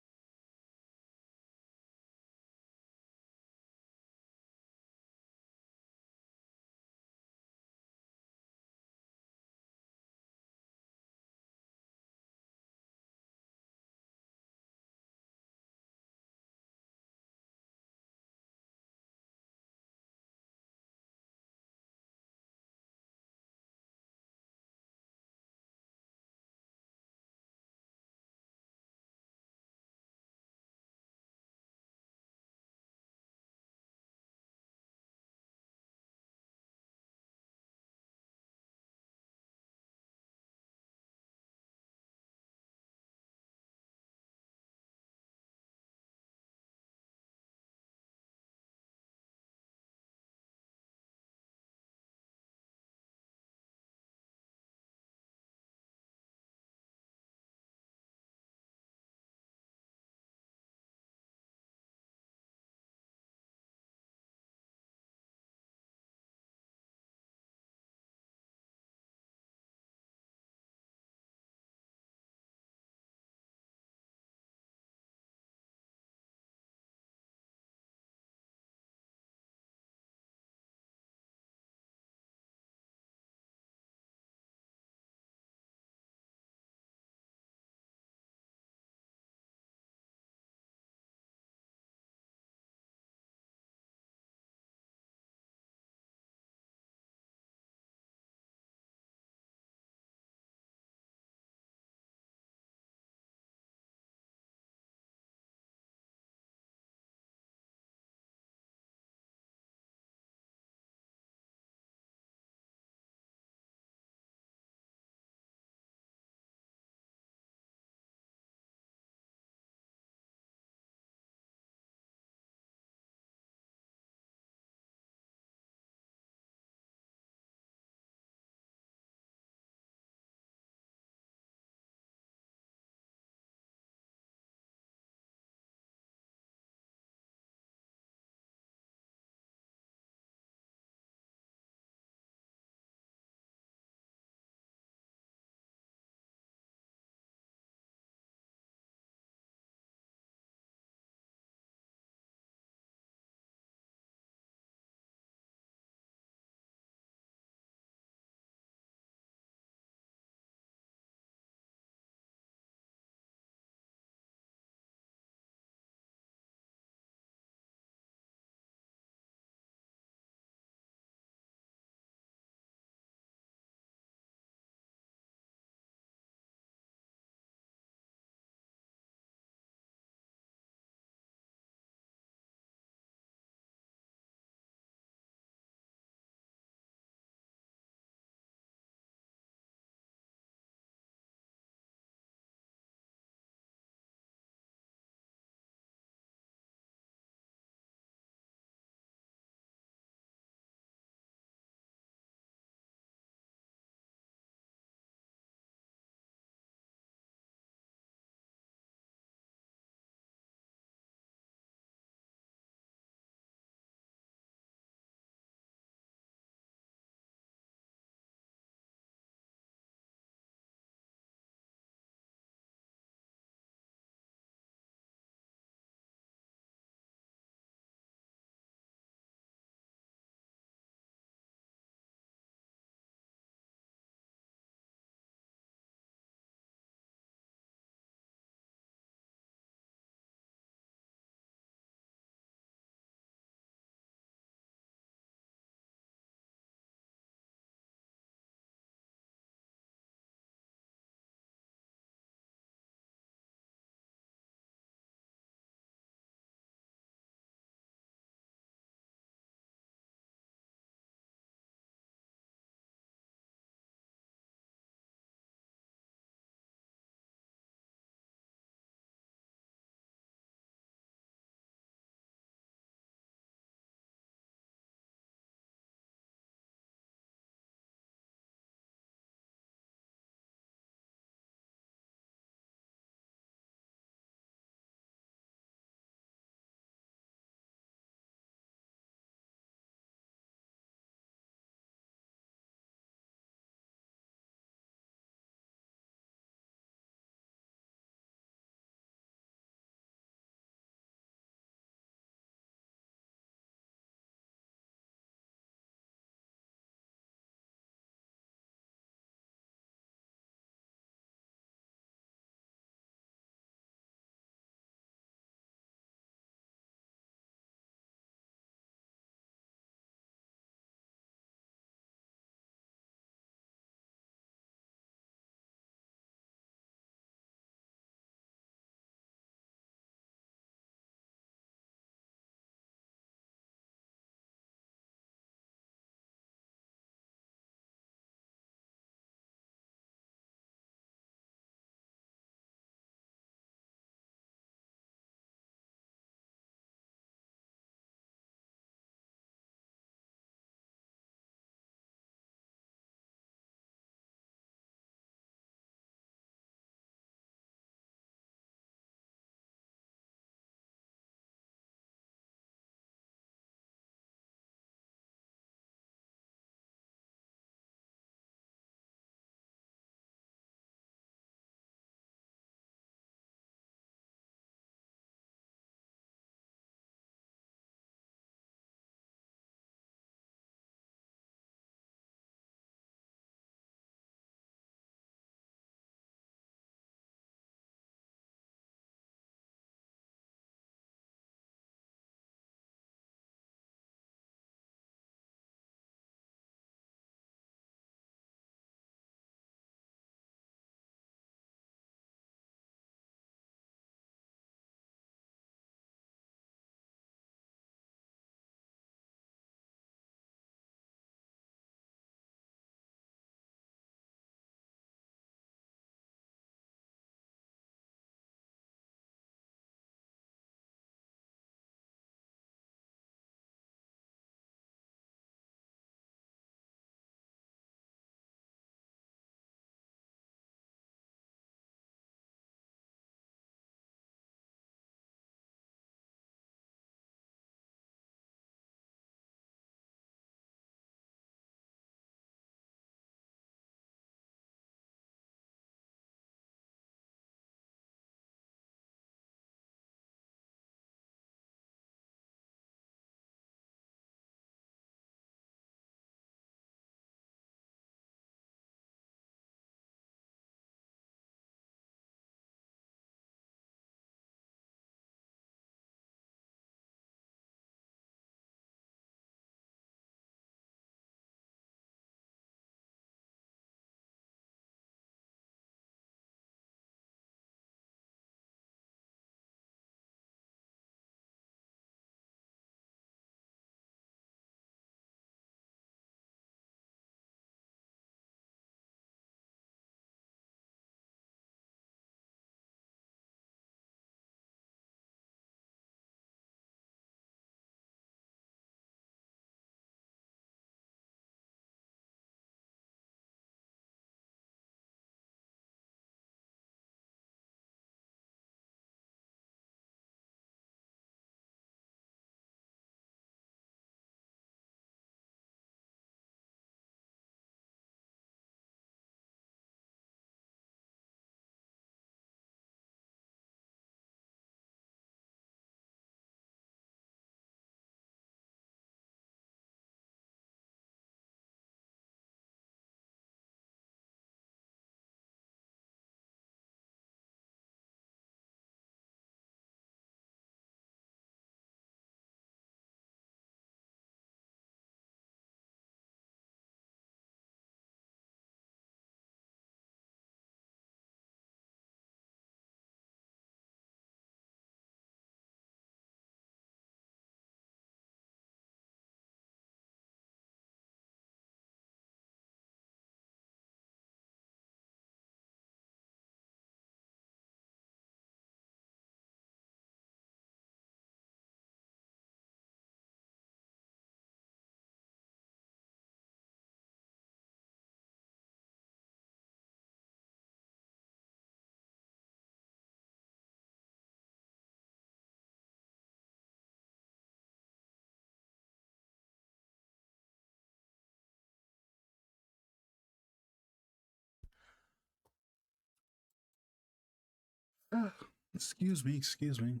Speaker 1: Ah, excuse me, excuse me.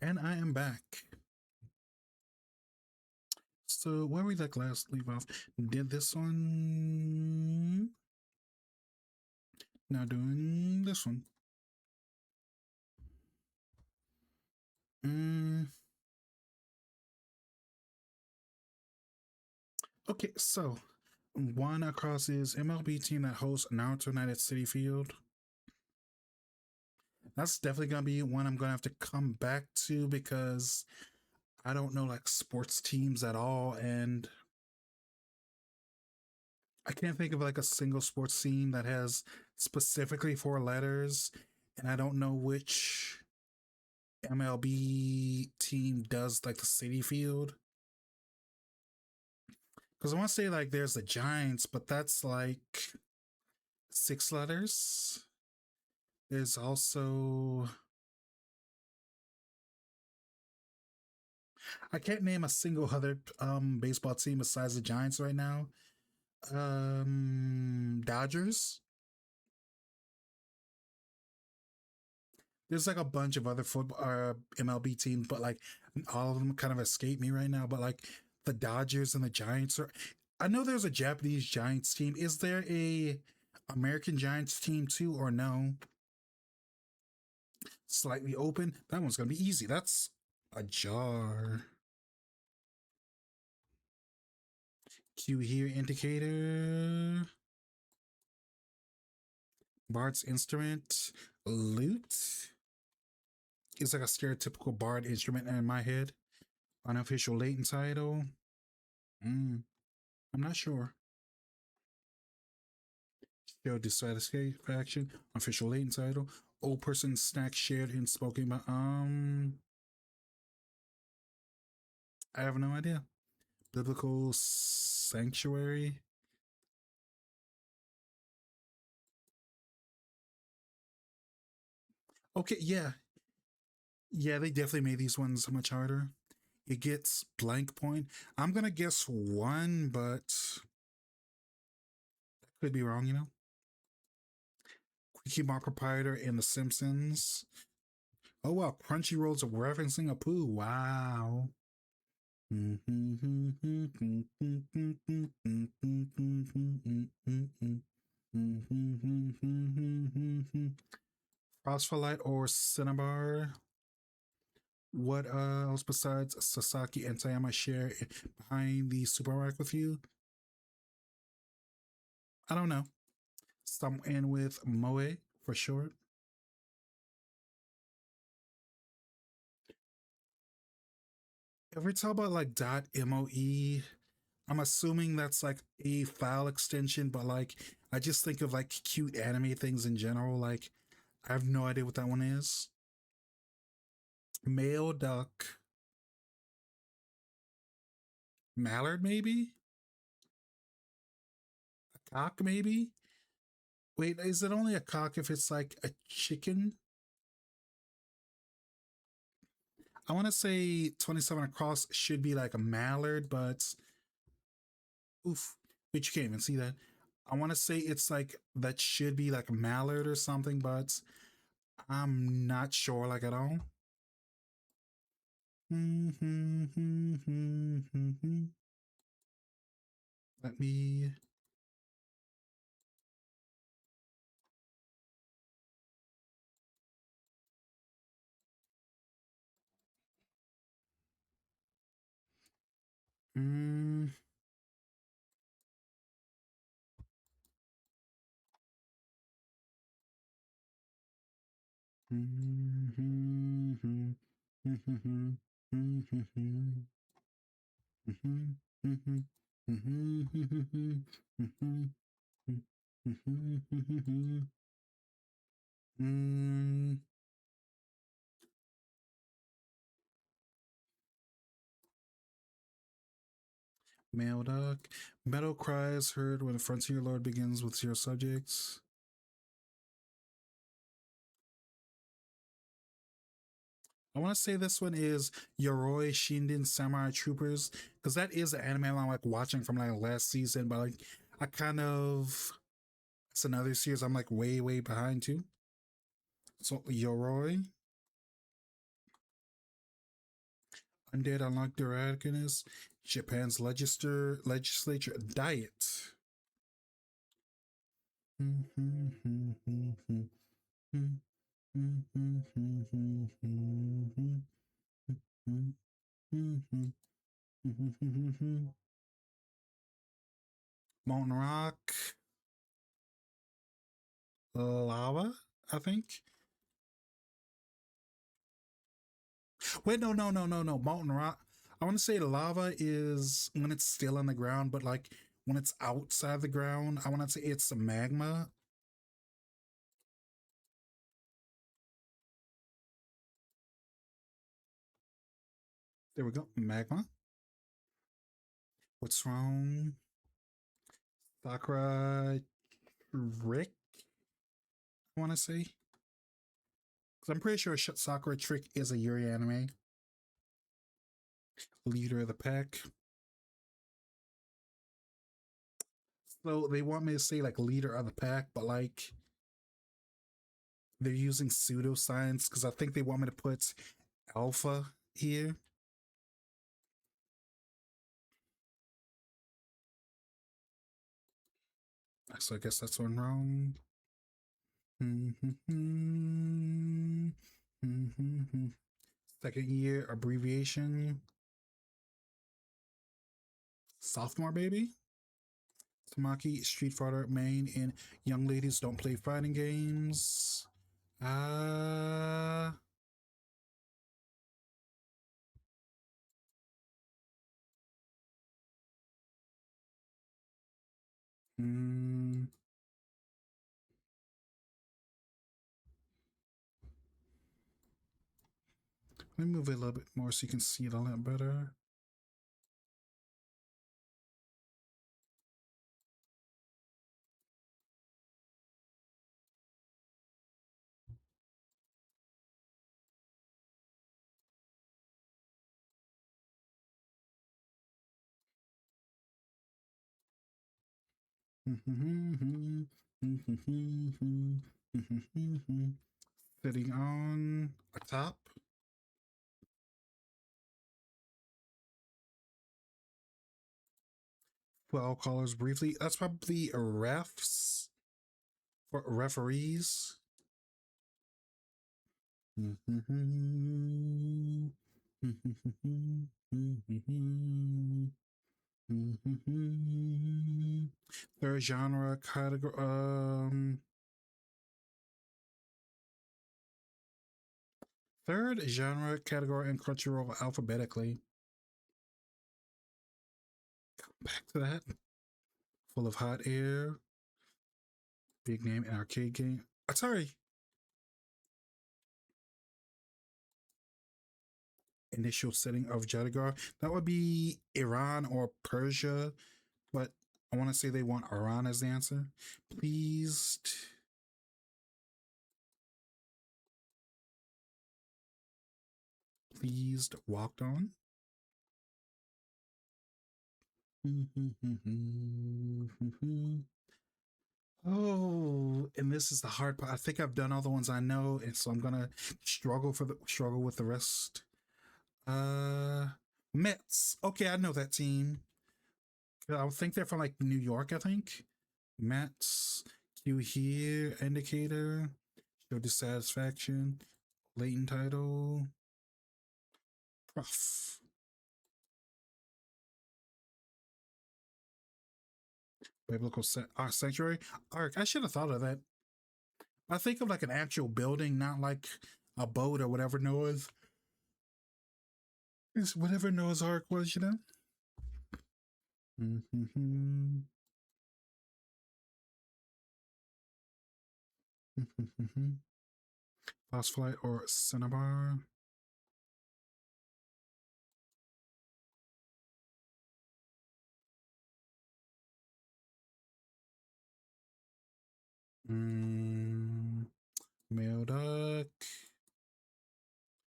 Speaker 1: And I am back. So where we like last leave off? Did this one. Now doing this one. Okay, so one across is MLB team that hosts Naruto United City Field. That's definitely gonna be one I'm gonna have to come back to because I don't know like sports teams at all, and I can't think of like a single sports team that has specifically 4 letters, and I don't know which MLB team does like the City Field. Because I want to say like there's the Giants, but that's like 6 letters. There's also I can't name a single other baseball team besides the Giants right now. Dodgers. There's like a bunch of other football MLB teams, but like all of them kind of escape me right now. But like the Dodgers and the Giants are. I know there's a Japanese Giants team. Is there a American Giants team too, or no? Slightly open. That one's gonna be easy. That's a jar. Cue here indicator. Bard's instrument. Lute is like a stereotypical bard instrument in my head. Unofficial latent title. I'm not sure. Show dissatisfaction. Official latent title. Old person snack shared and spoken by. I have no idea. Biblical sanctuary. Okay, yeah. Yeah, they definitely made these ones much harder. It gets blank point. I'm gonna guess 1, but that could be wrong, you know? Quickie Mart proprietor in The Simpsons. Oh wow, Crunchyroll's referencing a poo. Wow. Phosphorite or Cinnabar. What else besides Sasaki and Sayama share behind the super rack with you? I don't know. Some in with Moe for short. If we talk about like .moe, I'm assuming that's like a file extension, but like I just think of like cute anime things in general. Like I have no idea what that one is. Male duck. Mallard, maybe? A cock, maybe? Wait, is it only a cock if it's like a chicken? I want to say 27 across should be like a mallard, but oof, but you can't even see that. I want to say it's like that should be like a mallard or something, but I'm not sure like at all. Let me. Mm, Male duck. Meadow cries heard when the frontier lord begins with 0 subjects. I want to say this one is Yoroi Shinden Samurai Troopers because that is an anime I'm like watching from like last season, but like I kind of it's another series I'm like way behind too. So Yoroi, Undead Unlock the Dragonist, Japan's legislature diet. Mountain Rock, Lava, I think. Wait, no. Molten rock. I want to say lava is when it's still on the ground, but like when it's outside the ground, I want to say it's a magma. There we go, magma. What's wrong? Sakura Trick, I want to say. Because I'm pretty sure Sakura Trick is a Yuri anime. Leader of the pack. So they want me to say like leader of the pack, but like they're using pseudoscience because I think they want me to put alpha here. So I guess that's one wrong. Second year abbreviation. Sophomore baby. Tamaki, Street Fighter main, and young ladies don't play fighting games. Ah. Hmm. Let me move it a little bit more so you can see it a lot better. Sitting on a top. Well, callers briefly. That's probably refs for referees. Third genre category. Third genre category in Crunchyroll alphabetically. Back to that. Full of hot air. Big name arcade game. Atari. Initial setting of Jadagar. That would be Iran or Persia, but I want to say they want Iran as the answer. Pleased. Pleased. Walked on. Oh, and this is the hard part. I think I've done all the ones I know, and so I'm gonna struggle with the rest. Mets. Okay, I know that team. I think they're from like New York. I think Mets. Q here indicator. Show dissatisfaction. Latent title. Prof. Biblical sanctuary. Ark. I should have thought of that. I think of like an actual building, not like a boat or whatever Noah's. It's whatever Noah's Ark was, you know? Boss Flight or Cinnabar. Male Duck.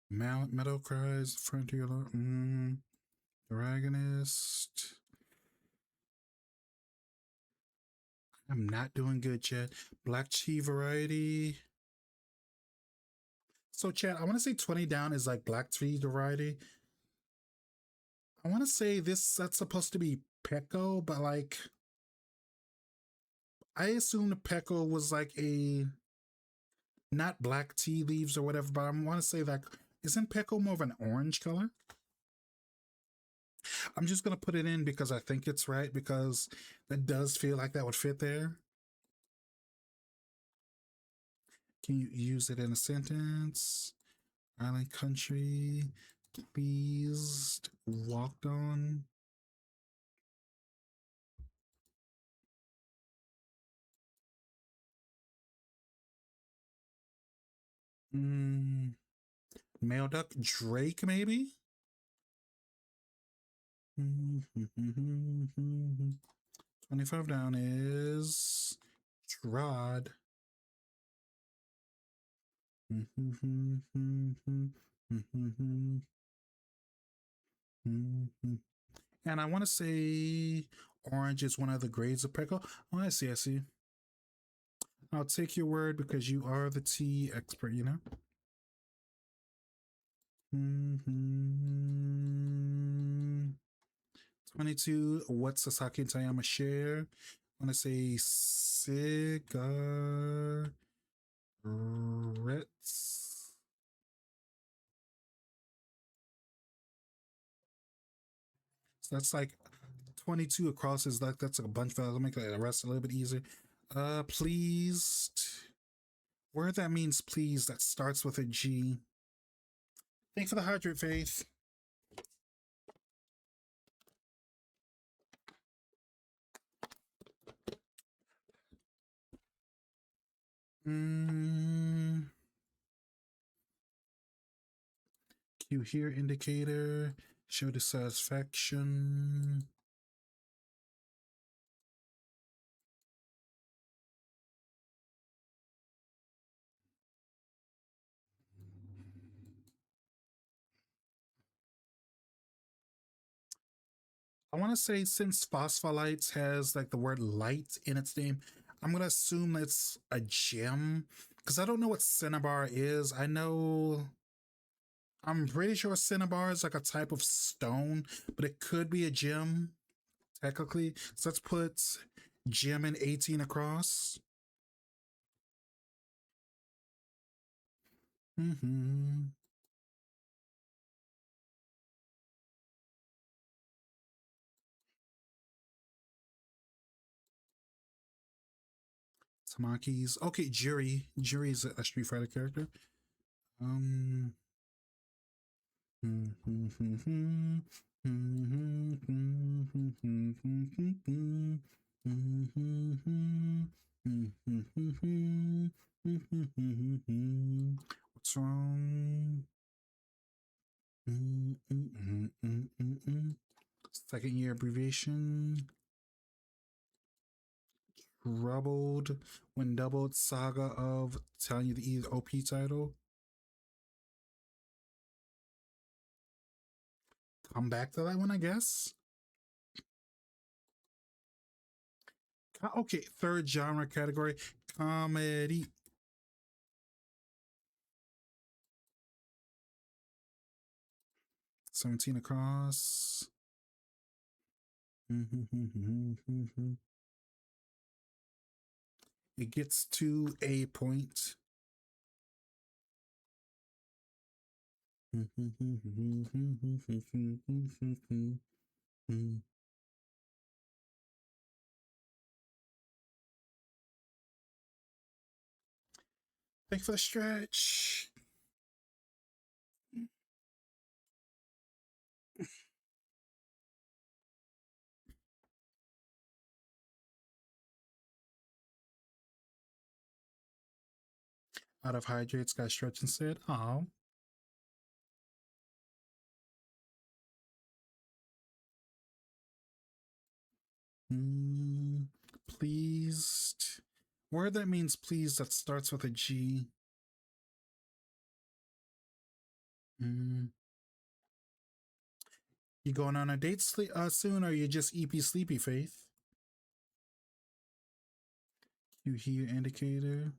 Speaker 1: Meadow Cries. Frontier. Dragonist. I'm not doing good, Chad. Black Chi variety. So, Chad, I want to say 20 down is like black tea variety. I want to say that's supposed to be Pecco, but like I assumed Pecco was like a not black tea leaves or whatever, but I want to say like isn't Pecco more of an orange color? I'm just gonna put it in because I think it's right because that does feel like that would fit there. Can you use it in a sentence? Island country, pleased, walked on. Mm, male duck, Drake, maybe? 25 down is Trod. And I want to say orange is one of the grades of Pecco. Oh, I see, I see. I'll take your word because you are the tea expert, you know? 22. What Sasaki and Tayama share? I want to say cigarettes. So that's like 22 across is like that's like a bunch of. Let me make the rest a little bit easier. Pleased. Word that means please that starts with a G. Thanks for the hydrate, Faith. Cue here indicator. Show dissatisfaction. I want to say since phospholites has like the word light in its name, I'm going to assume it's a gem because I don't know what cinnabar is. I'm pretty sure cinnabar is like a type of stone, but it could be a gem technically. So let's put gem and 18 across. Tamaki's. Okay, Jury. Jury is a Street Fighter character. Um. What's wrong? Second year abbreviation. Troubled when doubled saga of telling you the OP title. Come back to that one, I guess. Okay, third genre category, comedy. $17 across. It gets to a point. Thanks for the stretch. Out of hydrates, got stretch instead. Oh. Pleased. Word that means please that starts with a G. You going on a date soon, or you just EP sleepy, Faith? You hear indicator.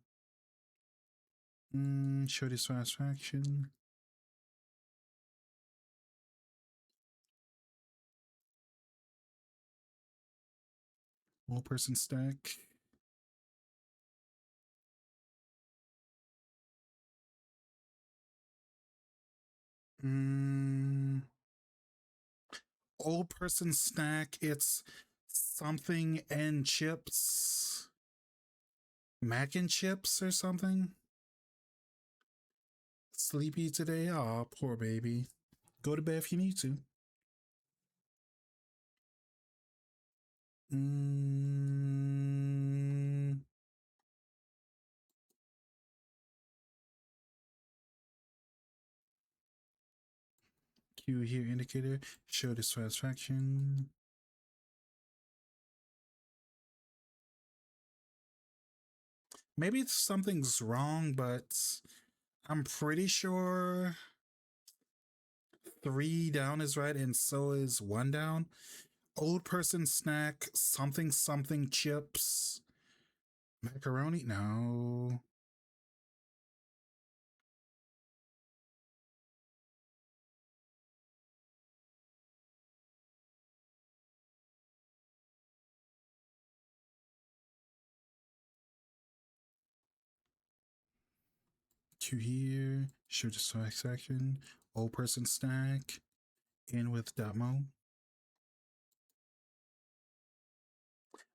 Speaker 1: Show dissatisfaction. Old person stack. Old person snack. It's something and chips. Mac and chips or something. Sleepy today? Aw, poor baby. Go to bed if you need to. Q here indicator. Show dissatisfaction. Maybe something's wrong, but I'm pretty sure 3 down is right, and so is 1 down. Old person snack, something something chips. Macaroni? No. Q here. Show dissatisfaction. Old person snack. In with Damo.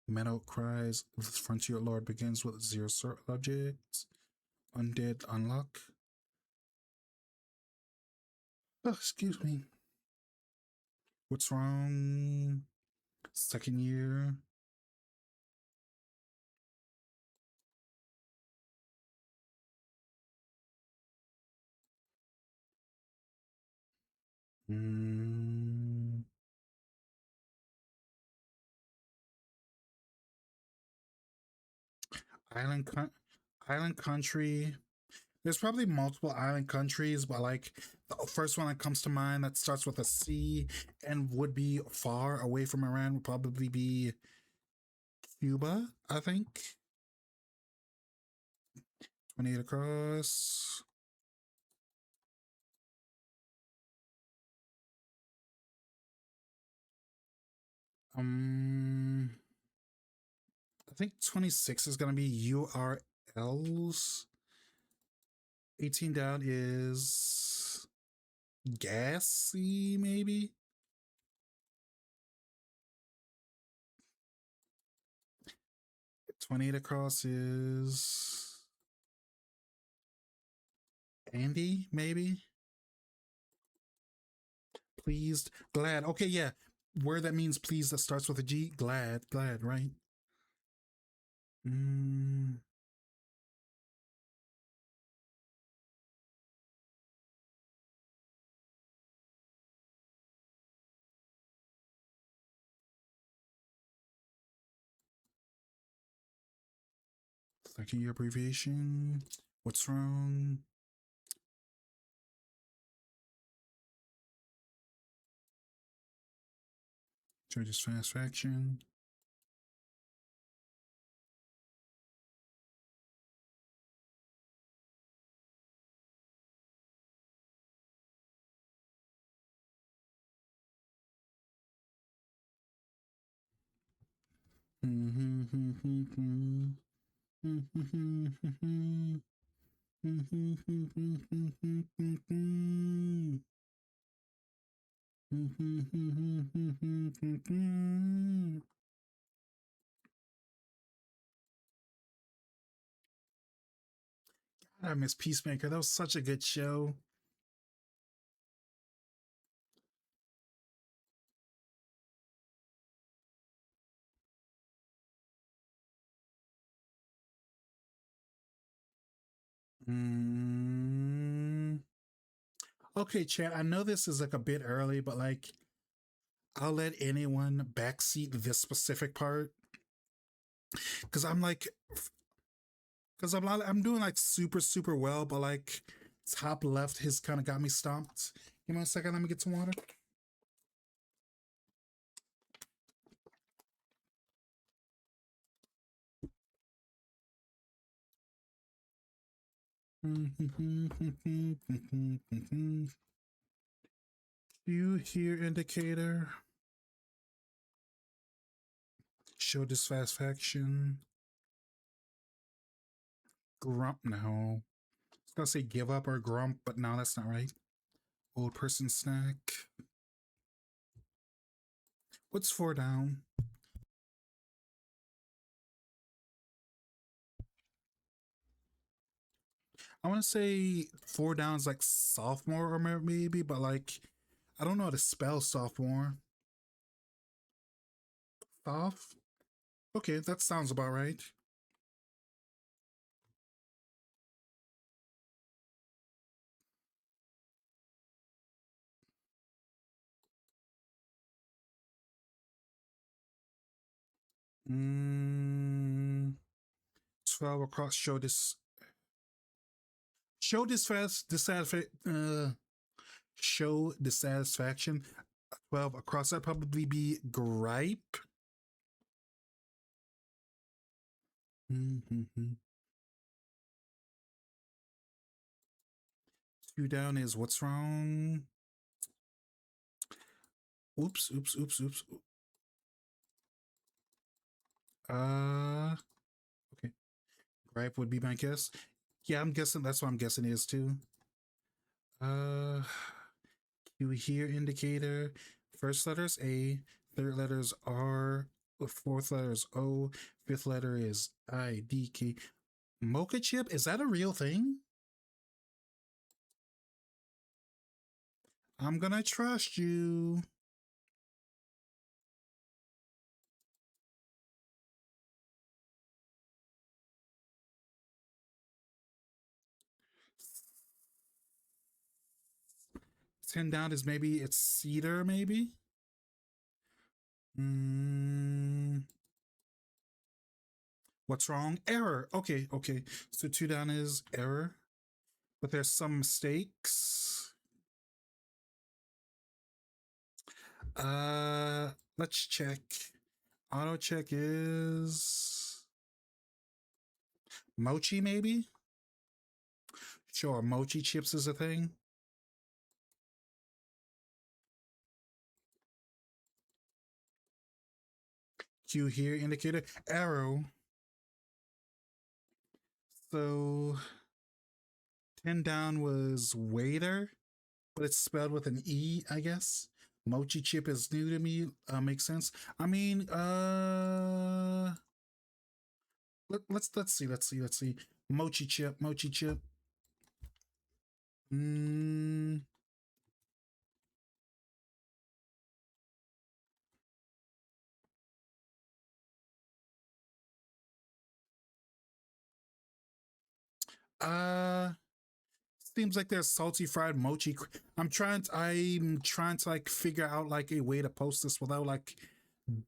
Speaker 1: Meadow cries. The Frontier Lord begins with 0 objects. Undead unlock. Oh, excuse me. What's wrong? Second year. Island, island country. There's probably multiple island countries, but like the first one that comes to mind that starts with a C and would be far away from Iran would probably be Cuba, I think. 28 across. I think 26 is gonna be URLs. 18 down is gassy, maybe. 28 across is Andy, maybe. Pleased, glad. Okay, yeah. Word that means pleased that starts with a G. Glad, right? Second year abbreviation. What's wrong? Show dissatisfaction. I miss Peacemaker. That was such a good show. Okay, chat. I know this is like a bit early, but like, I'll let anyone backseat this specific part because I'm doing like super well, but like top left has kind of got me stomped. Give me a second. Let me get some water. You hear indicator. Show dissatisfaction. Grump. No. I was gonna say give up or grump, but no, that's not right. Old person snack. What's 4 down? I want to say 4 down is like sophomore or maybe, but like I don't know how to spell sophomore. Soph? Okay, that sounds about right. Mm, 12 across. Show show dissatisfaction. 12 across. That'd probably be gripe. Mm-hmm. 2 down is what's wrong. Oops, oops, oops, oops. Okay. Gripe would be my guess. Yeah, I'm guessing that's what I'm guessing is too. Uh, you hear indicator. First letter is A, third letter is R, fourth letter is O, fifth letter is I, D, K. Mocha chip, is that a real thing? I'm gonna trust you. Ten down is maybe it's cedar, maybe? Mm, what's wrong? Error. Okay, okay. So 2 down is error, but there's some mistakes. Let's check. Auto check is mochi, maybe? Sure, mochi chips is a thing. Q here indicator arrow. So 10 down was waiter, but it's spelled with an E, I guess. Mochi chip is new to me. Makes sense. I mean, let's see. Mochi chip. Mm, uh, seems like there's salty fried mochi. I'm trying to like figure out like a way to post this without like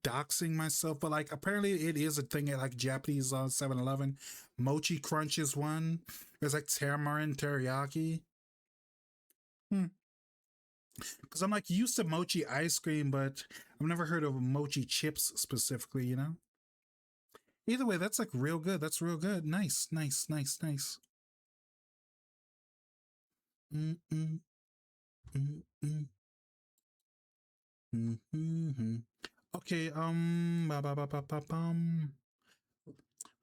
Speaker 1: doxing myself, but like apparently it is a thing at like Japanese 7-Eleven. Mochi Crunch is one. There's like tamarind teriyaki. Hmm. Because I'm like used to mochi ice cream, but I've never heard of mochi chips specifically. Either way, that's like real good. That's real good. Nice, nice, nice, nice. Mm, mm, mm, mm, mm, mm, mm. Okay.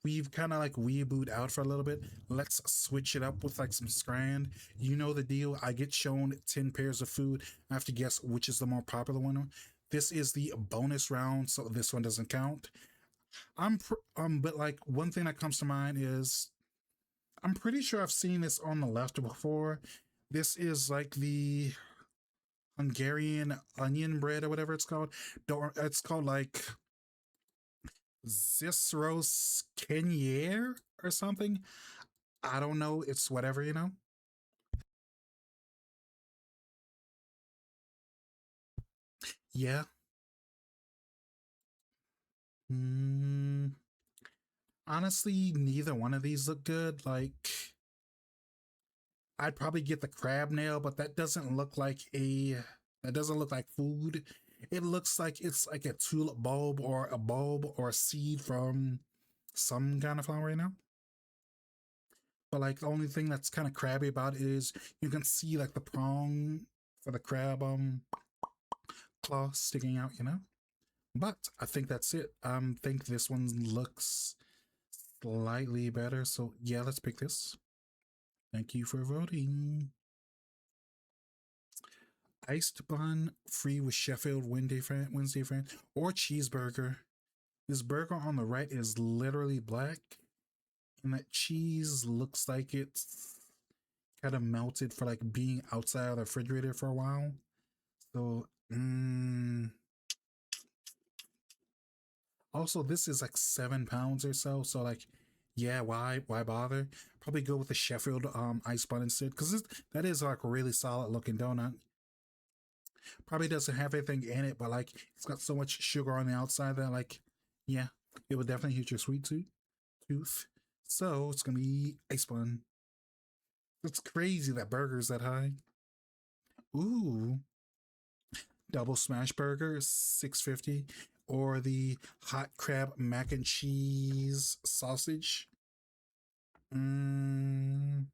Speaker 1: We've kind of like weebooed out for a little bit. Let's switch it up with like some Scran. You know the deal. I get shown 10 pairs of food. I have to guess which is the more popular one. This is the bonus round, so this one doesn't count. But like one thing that comes to mind is I'm pretty sure I've seen this on the left before. This is like the Hungarian onion bread or whatever it's called. It's called like Zisros Kenier or something. I don't know. It's whatever. Yeah. Mm, honestly, neither one of these look good. Like, I'd probably get the crab nail, but that doesn't look like a. That doesn't look like food. It looks like it's like a tulip bulb or a bulb or a seed from some kind of flower, But like the only thing that's kind of crabby about it is you can see like the prong for the crab claw sticking out, you know. But I think that's it. Think this one looks slightly better. So yeah, let's pick this. Thank you for voting. Iced bun free with Sheffield Wednesday friend or cheeseburger. This burger on the right is literally black, and that cheese looks like it's kind of melted for like being outside of the refrigerator for a while. So, also this is like 7 pounds or so. So like, yeah, why bother? Probably go with the Sheffield ice bun instead because that is like a really solid looking donut. Probably doesn't have anything in it, but like it's got so much sugar on the outside that like, yeah, it would definitely hit your sweet tooth. So it's gonna be ice bun. It's crazy that burger's that high. Ooh, double smash burger, 650, or the hot crab mac and cheese sausage. Mm.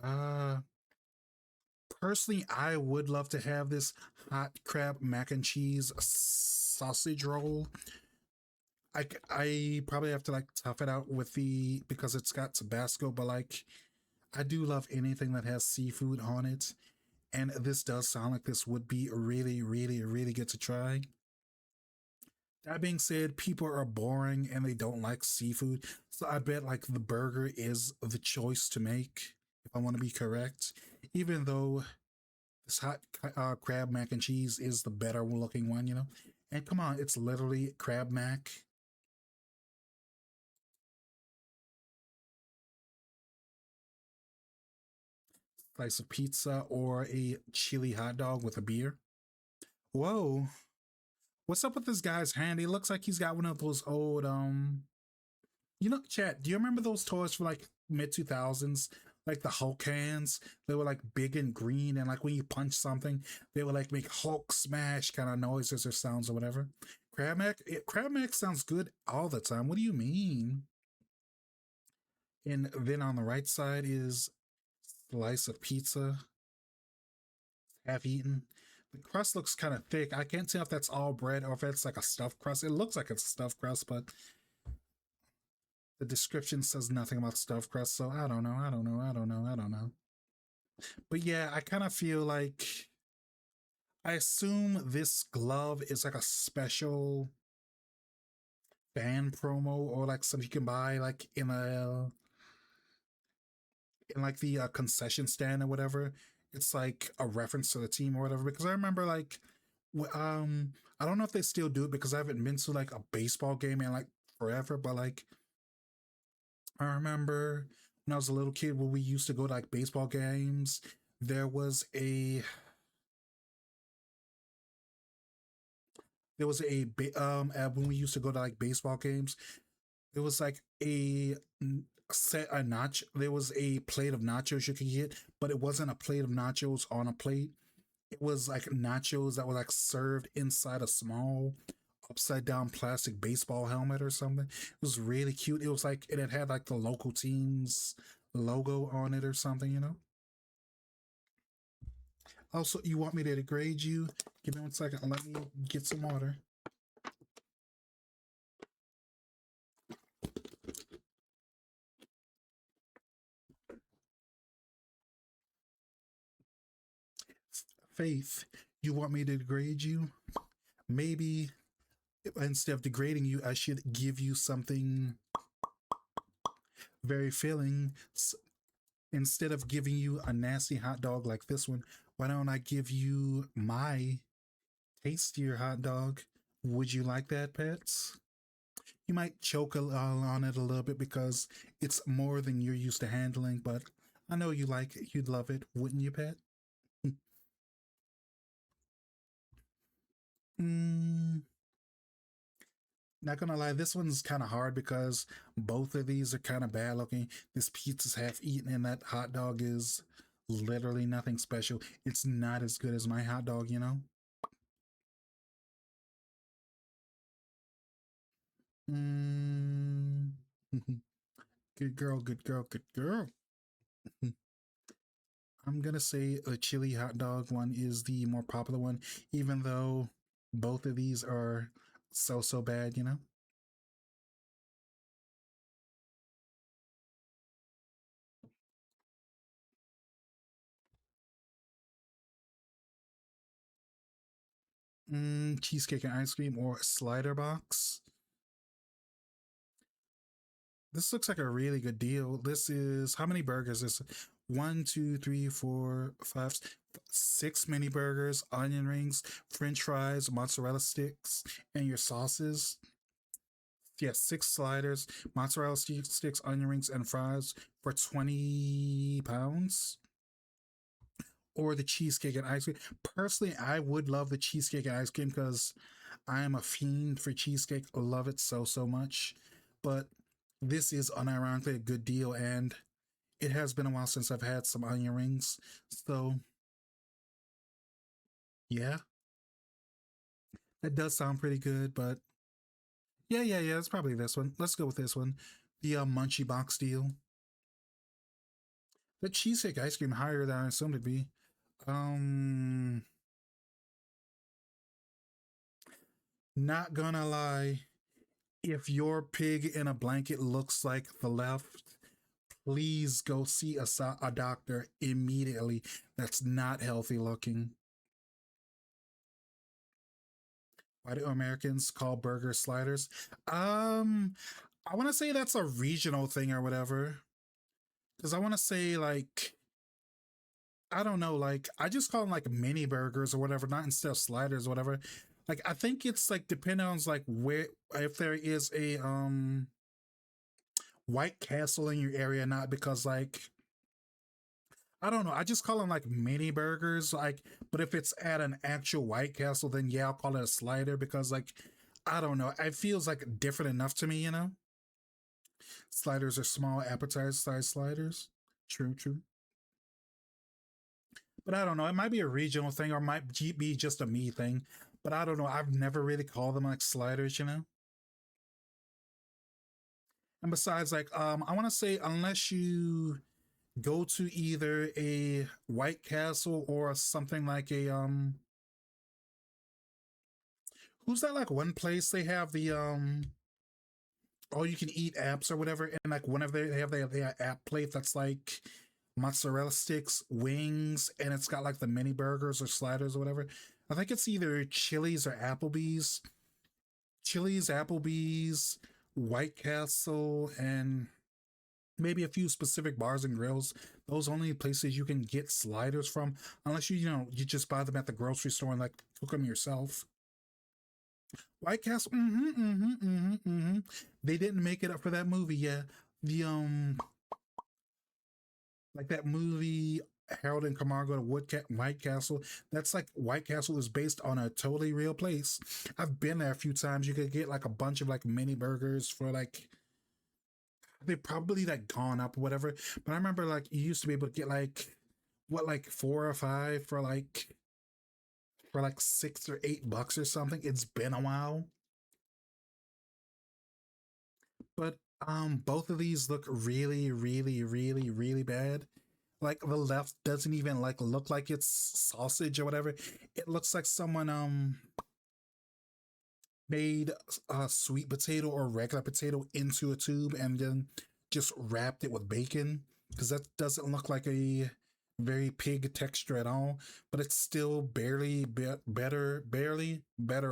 Speaker 1: uh Personally, I would love to have this hot crab mac and cheese sausage roll. I probably have to like tough it out with the because it's got Tabasco, but like I do love anything that has seafood on it, and this does sound like this would be really good to try. That being said, people are boring and they don't like seafood, so I bet like the burger is the choice to make if I want to be correct, even though this hot crab mac and cheese is the better looking one, you know. And come on, it's literally crab mac. Slice of pizza or a chili hot dog with a beer. Whoa, what's up with this guy's hand? He looks like he's got one of those old you know, chat, do you remember those toys from like mid 2000s? Like the Hulk hands? They were like big and green, and like when you punch something, they would like make Hulk smash kind of noises or sounds or whatever. Crab Mac sounds good all the time. What do you mean? And then on the right side is slice of pizza, half eaten. The crust looks kind of thick. I can't tell if that's all bread or if it's like a stuffed crust. It looks like it's a stuffed crust, but the description says nothing about stuffed crust, so I don't know. I don't know. I don't know. I don't know. But yeah, I kind of feel like I assume this glove is like a special fan promo or like something you can buy like in like the concession stand or whatever. It's like a reference to the team or whatever. Because I remember like, I don't know if they still do it because I haven't been to like a baseball game in like forever. But like, I remember when I was a little kid when we used to go to like baseball games. There was a when we used to go to like baseball games. There was like there was a plate of nachos you could get, but it wasn't a plate of nachos on a plate. It was like nachos that were like served inside a small upside down plastic baseball helmet or something. It was really cute. It was like, and it had like the local team's logo on it or something, you know? Also, you want me to degrade you? Give me 1 second. Let me get some water. Faith, you want me to degrade you? Maybe instead of degrading you, I should give you something very filling. Instead of giving you a nasty hot dog like this one, why don't I give you my tastier hot dog? Would you like that, pets? You might choke on it a little bit because it's more than you're used to handling, but I know you like it. You'd love it, wouldn't you, pet? mm, Not gonna lie, this one's kind of hard because both of these are kind of bad looking. This pizza's half eaten and that hot dog is literally nothing special. It's not as good as my hot dog, you know? Mm. Good girl, good girl, good girl. I'm gonna say a chili hot dog one is the more popular one, even though both of these are so bad, you know? Cheesecake and ice cream or slider box. This looks like a really good deal. This is how many burgers is one, two, three, four, five, six mini burgers, onion rings, French fries, mozzarella sticks, and your sauces. Yeah, six sliders, mozzarella sticks, onion rings, and fries for £20. Or the cheesecake and ice cream. Personally, I would love the cheesecake and ice cream because I am a fiend for cheesecake. I love it so much. But this is unironically a good deal, and it has been a while since I've had some onion rings. So yeah, that does sound pretty good. But yeah, it's probably this one. Let's go with this one. The Munchie Box deal. The cheesecake ice cream higher than I assumed it'd be. Um, Not gonna lie. If your pig in a blanket looks like the left, please go see a doctor immediately. That's not healthy looking. Why do Americans call burgers sliders? I want to say that's a regional thing or whatever. Because I want to say like I don't know, like I just call them like mini burgers or whatever, not instead of sliders or whatever. Like I think it's like depending on like where if there is a White Castle in your area, not because like I don't know. I just call them like mini burgers. Like, but if it's at an actual White Castle, then yeah, I'll call it a slider because like I don't know. It feels like different enough to me, you know. Sliders are small appetizer size sliders. True. But I don't know. It might be a regional thing or it might be just a me thing. But I don't know. I've never really called them like sliders, you know. And besides, like, I want to say unless you go to either a White Castle or something like a who's that like one place they have the all you can eat apps or whatever, and like whenever they have app plate that's like mozzarella sticks, wings, and it's got like the mini burgers or sliders or whatever. I think it's either Chili's or Applebee's. Chili's, Applebee's, White Castle, and maybe a few specific bars and grills. Those only places you can get sliders from, unless you just buy them at the grocery store and like cook them yourself. White Castle, They didn't make it up for that movie, yeah. The like that movie Harold and Kumar Go to White Castle. That's like White Castle is based on a totally real place. I've been there a few times. You could get like a bunch of like mini burgers for like they probably like gone up or whatever. But I remember like you used to be able to get like what like four or five for like $6 or $8 or something. It's been a while. But both of these look really bad. Like the left doesn't even like look like it's sausage or whatever. It looks like someone made a sweet potato or regular potato into a tube and then just wrapped it with bacon because that doesn't look like a very pig texture at all, but it's still barely better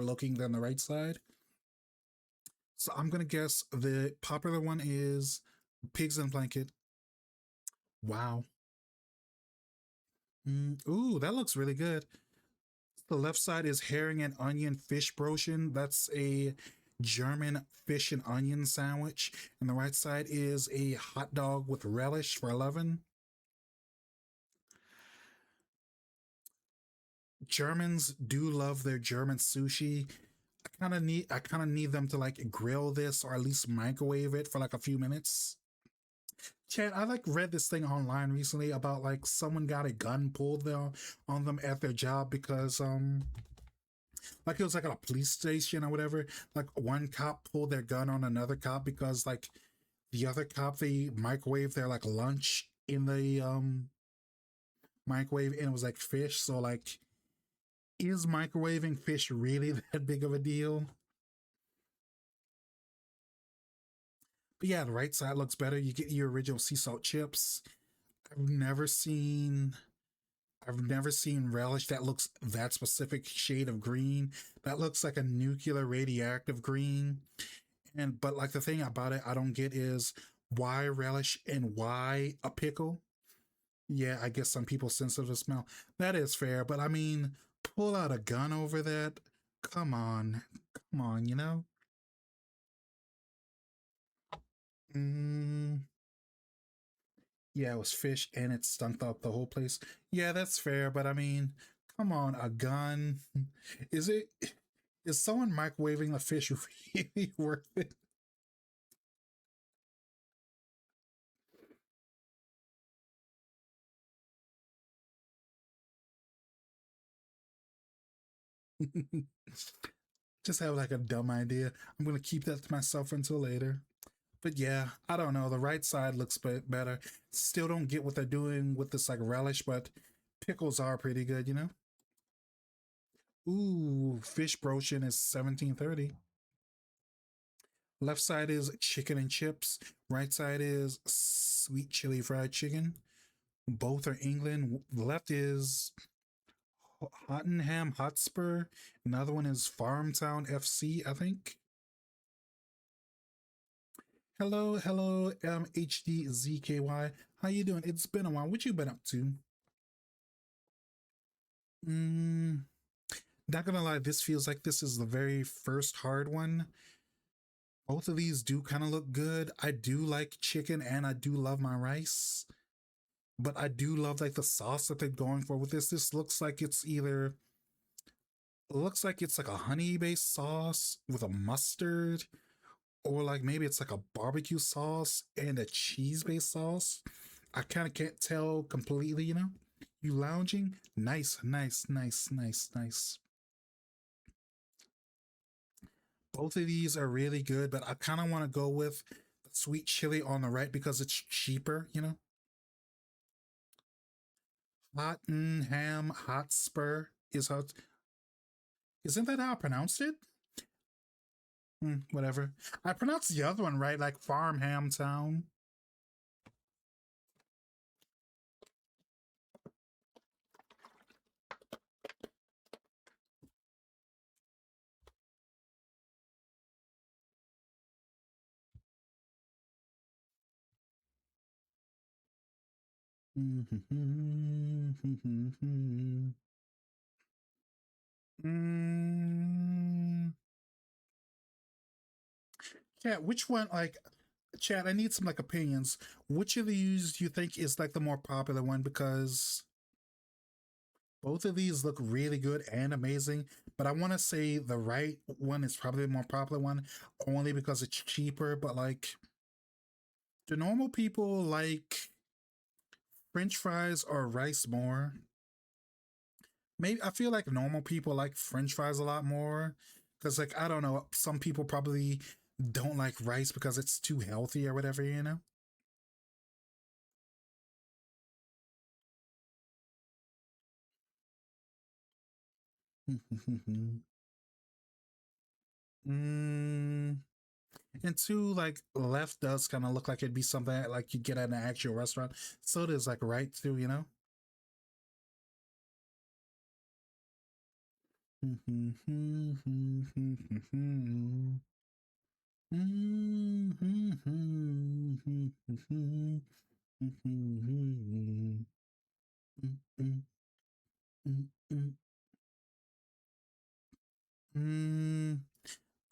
Speaker 1: looking than the right side. So I'm gonna guess the popular one is pigs in blanket. Wow. Ooh, that looks really good. The left side is herring and onion fish brötchen. That's a German fish and onion sandwich. And the right side is a hot dog with relish for 11. Germans do love their German sushi. I kind of need them to like grill this or at least microwave it for like a few minutes. Chad, I like read this thing online recently about like someone got a gun pulled there on them at their job because like it was like at a police station or whatever. Like one cop pulled their gun on another cop because like the other cop they microwaved their like lunch in the microwave and it was like fish. So like is microwaving fish really that big of a deal? But yeah, the right side looks better. You get your original sea salt chips. I've never seen I've never seen relish that looks that specific shade of green. That looks like a nuclear radioactive green. And but like the thing about it I don't get is why relish and why a pickle? Yeah, I guess some people sensitive to smell. That is fair, but I mean, pull out a gun over that. Come on, come on, you know. Mm, yeah, it was fish and it stunk up the whole place. Yeah, that's fair, but I mean, come on, a gun. Is it? Is someone microwaving the fish really worth it? Just have like a dumb idea. I'm gonna keep that to myself until later. But yeah, I don't know. The right side looks better. Still don't get what they're doing with this like relish, but pickles are pretty good, you know. Ooh, fish brochin is 17.30. Left side is chicken and chips. Right side is sweet chili fried chicken. Both are England. Left is Tottenham Hotspur. Another one is Farmtown FC, I think. Hello, hello, HDZKY. How you doing? It's been a while. What you been up to? Mm, not gonna lie, this feels like this is the very first hard one. Both of these do kind of look good. I do like chicken and I do love my rice, but I do love like the sauce that they're going for with this. This looks like it's either looks like it's like a honey based sauce with a mustard, or like maybe it's like a barbecue sauce and a cheese based sauce. I kind of can't tell completely, you know. You lounging? Nice, nice, nice, nice, nice. Both of these are really good, but I kind of want to go with the sweet chili on the right because it's cheaper, you know? Tottenham Hotspur is how. Isn't that how I pronounced it? Whatever. I pronounced the other one right, like Farmham Town. mm, Chat, which one, like, chat, I need some, like, opinions. Which of these do you think is, like, the more popular one? Because both of these look really good and amazing, but I want to say the right one is probably the more popular one only because it's cheaper. But like, do normal people like French fries or rice more? Maybe I feel like normal people like French fries a lot more because, like, I don't know, some people probably don't like rice because it's too healthy or whatever, you know. mm, And two, like left does kind of look like it'd be something like you get at an actual restaurant. So does like right too, you know.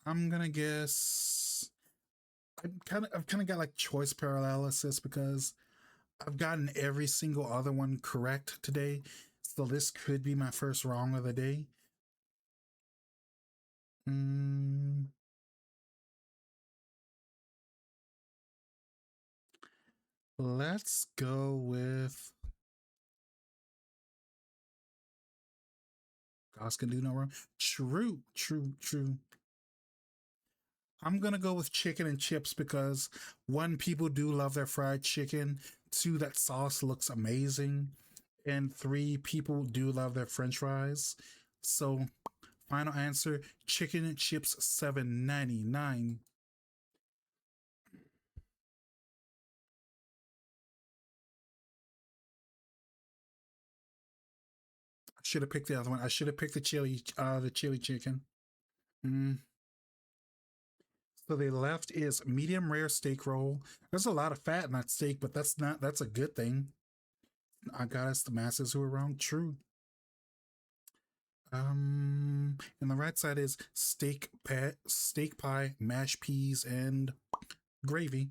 Speaker 1: I'm gonna guess. I've kind of got like choice paralysis because I've gotten every single other one correct today. So this could be my first wrong of the day. Mm, Let's go with Goss can do no wrong. True, true, true. I'm gonna go with chicken and chips because one, people do love their fried chicken. Two, that sauce looks amazing. And three, people do love their French fries. So final answer, chicken and chips $7.99. I should have picked the other one. I should have picked the chili chicken. Mm. So the left is medium rare steak roll. There's a lot of fat in that steak, but that's a good thing. I got us the masses who are wrong. True. And the right side is steak pie, mashed peas, and gravy.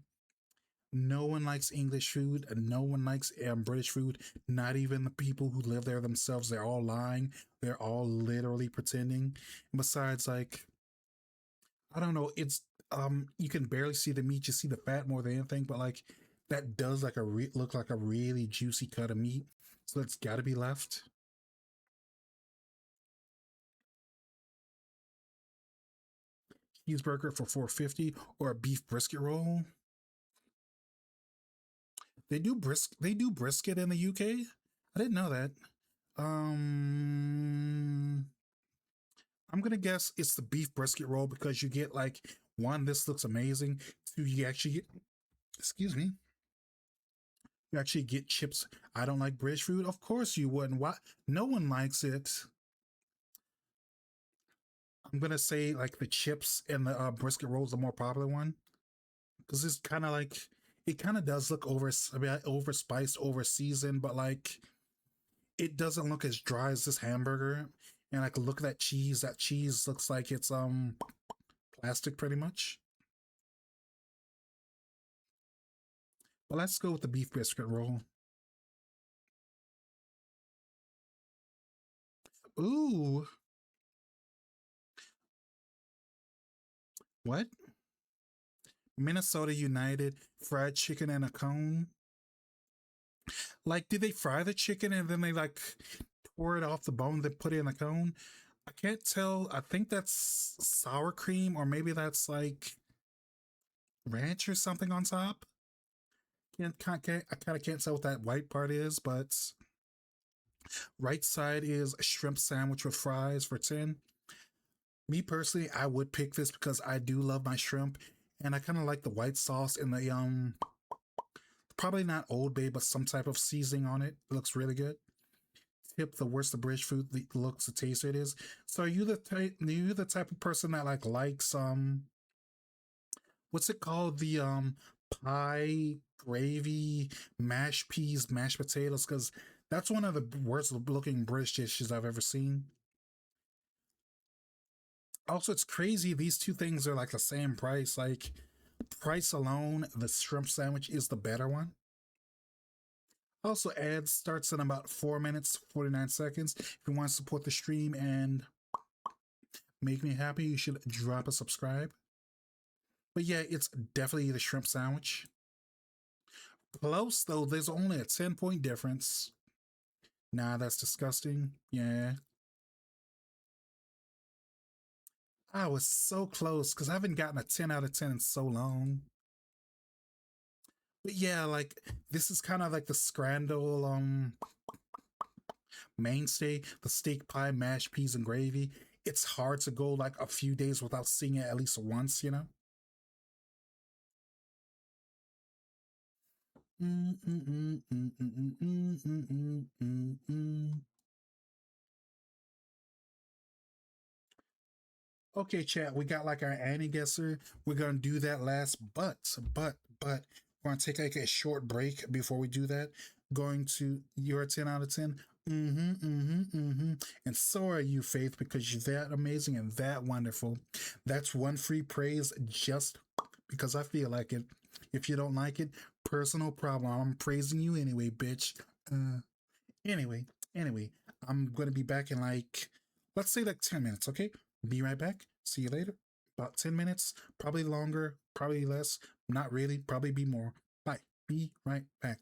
Speaker 1: No one likes English food, and no one likes British food. Not even the people who live there themselves. They're all lying. They're all literally pretending. And besides, like, I don't know. It's you can barely see the meat. You see the fat more than anything. But like, that does like look like a really juicy cut of meat. So it's got to be left. Cheeseburger for 450 or a beef brisket roll. They do brisket in the UK. I didn't know that. Um I'm gonna guess it's the beef brisket roll because you get like one, this looks amazing. Two, you actually get, excuse me, you actually get chips. I don't like British food. Of course you wouldn't. Why? No one likes it. I'm gonna say like the chips and the brisket rolls the more popular one because it's kind of like it kind of does look over spiced, over seasoned, but like it doesn't look as dry as this hamburger. And I can look at that cheese. That cheese looks like it's plastic pretty much. But let's go with the beef brisket roll. Ooh, what? Minnesota United fried chicken in a cone. Like, did they fry the chicken and then they like tore it off the bone, then put it in a cone? I can't tell. I think that's sour cream, or maybe that's like ranch or something on top. I kind of can't tell what that white part is, but right side is a shrimp sandwich with fries for 10. Me personally, I would pick this because I do love my shrimp, and I kind of like the white sauce and the probably not Old Bay, but some type of seasoning on it. It looks really good. Tip: the worse the British food looks, the tastier it is. So are you the type of person that like likes what's it called, the pie gravy, mashed peas, mashed potatoes? Because that's one of the worst looking British dishes I've ever seen. Also, it's crazy. These two things are like the same price. Like, price alone, the shrimp sandwich is the better one. Also, ad starts in about 4 minutes, 49 seconds. If you want to support the stream and make me happy, you should drop a subscribe. But yeah, it's definitely the shrimp sandwich. Close, though, there's only a 10-point difference. Nah, that's disgusting. Yeah. I was so close because I haven't gotten a 10 out of 10 in so long. But yeah, like this is kind of like the scrandal mainstay, the steak pie, mashed peas and gravy. It's hard to go like a few days without seeing it at least once, you know? Okay, chat, we got like our Annie guesser. We're gonna do that last, but we're gonna take like a short break before we do that. Going to your 10 out of 10. And so are you, Faith, because you're that amazing and that wonderful. That's one free praise just because I feel like it. If you don't like it, personal problem. I'm praising you anyway, bitch. Uh, anyway, anyway, I'm gonna be back in like, let's say like 10 minutes, okay? Be right back. See you later. About 10 minutes, probably longer, probably less. Not really, probably be more. Bye. Be right back.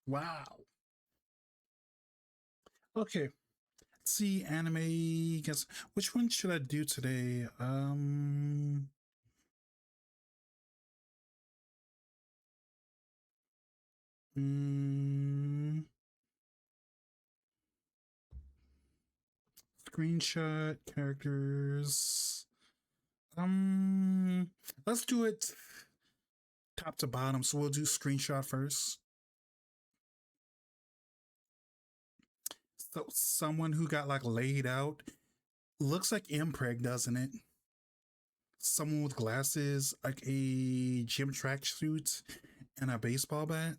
Speaker 1: Wow. Okay. Let's see anime. Guess which one should I do today? Mm, screenshot characters. Um, let's do it top to bottom. So we'll do screenshot first. So someone who got like laid out looks like impreg, doesn't it? Someone with glasses, like a gym track suit and a baseball bat.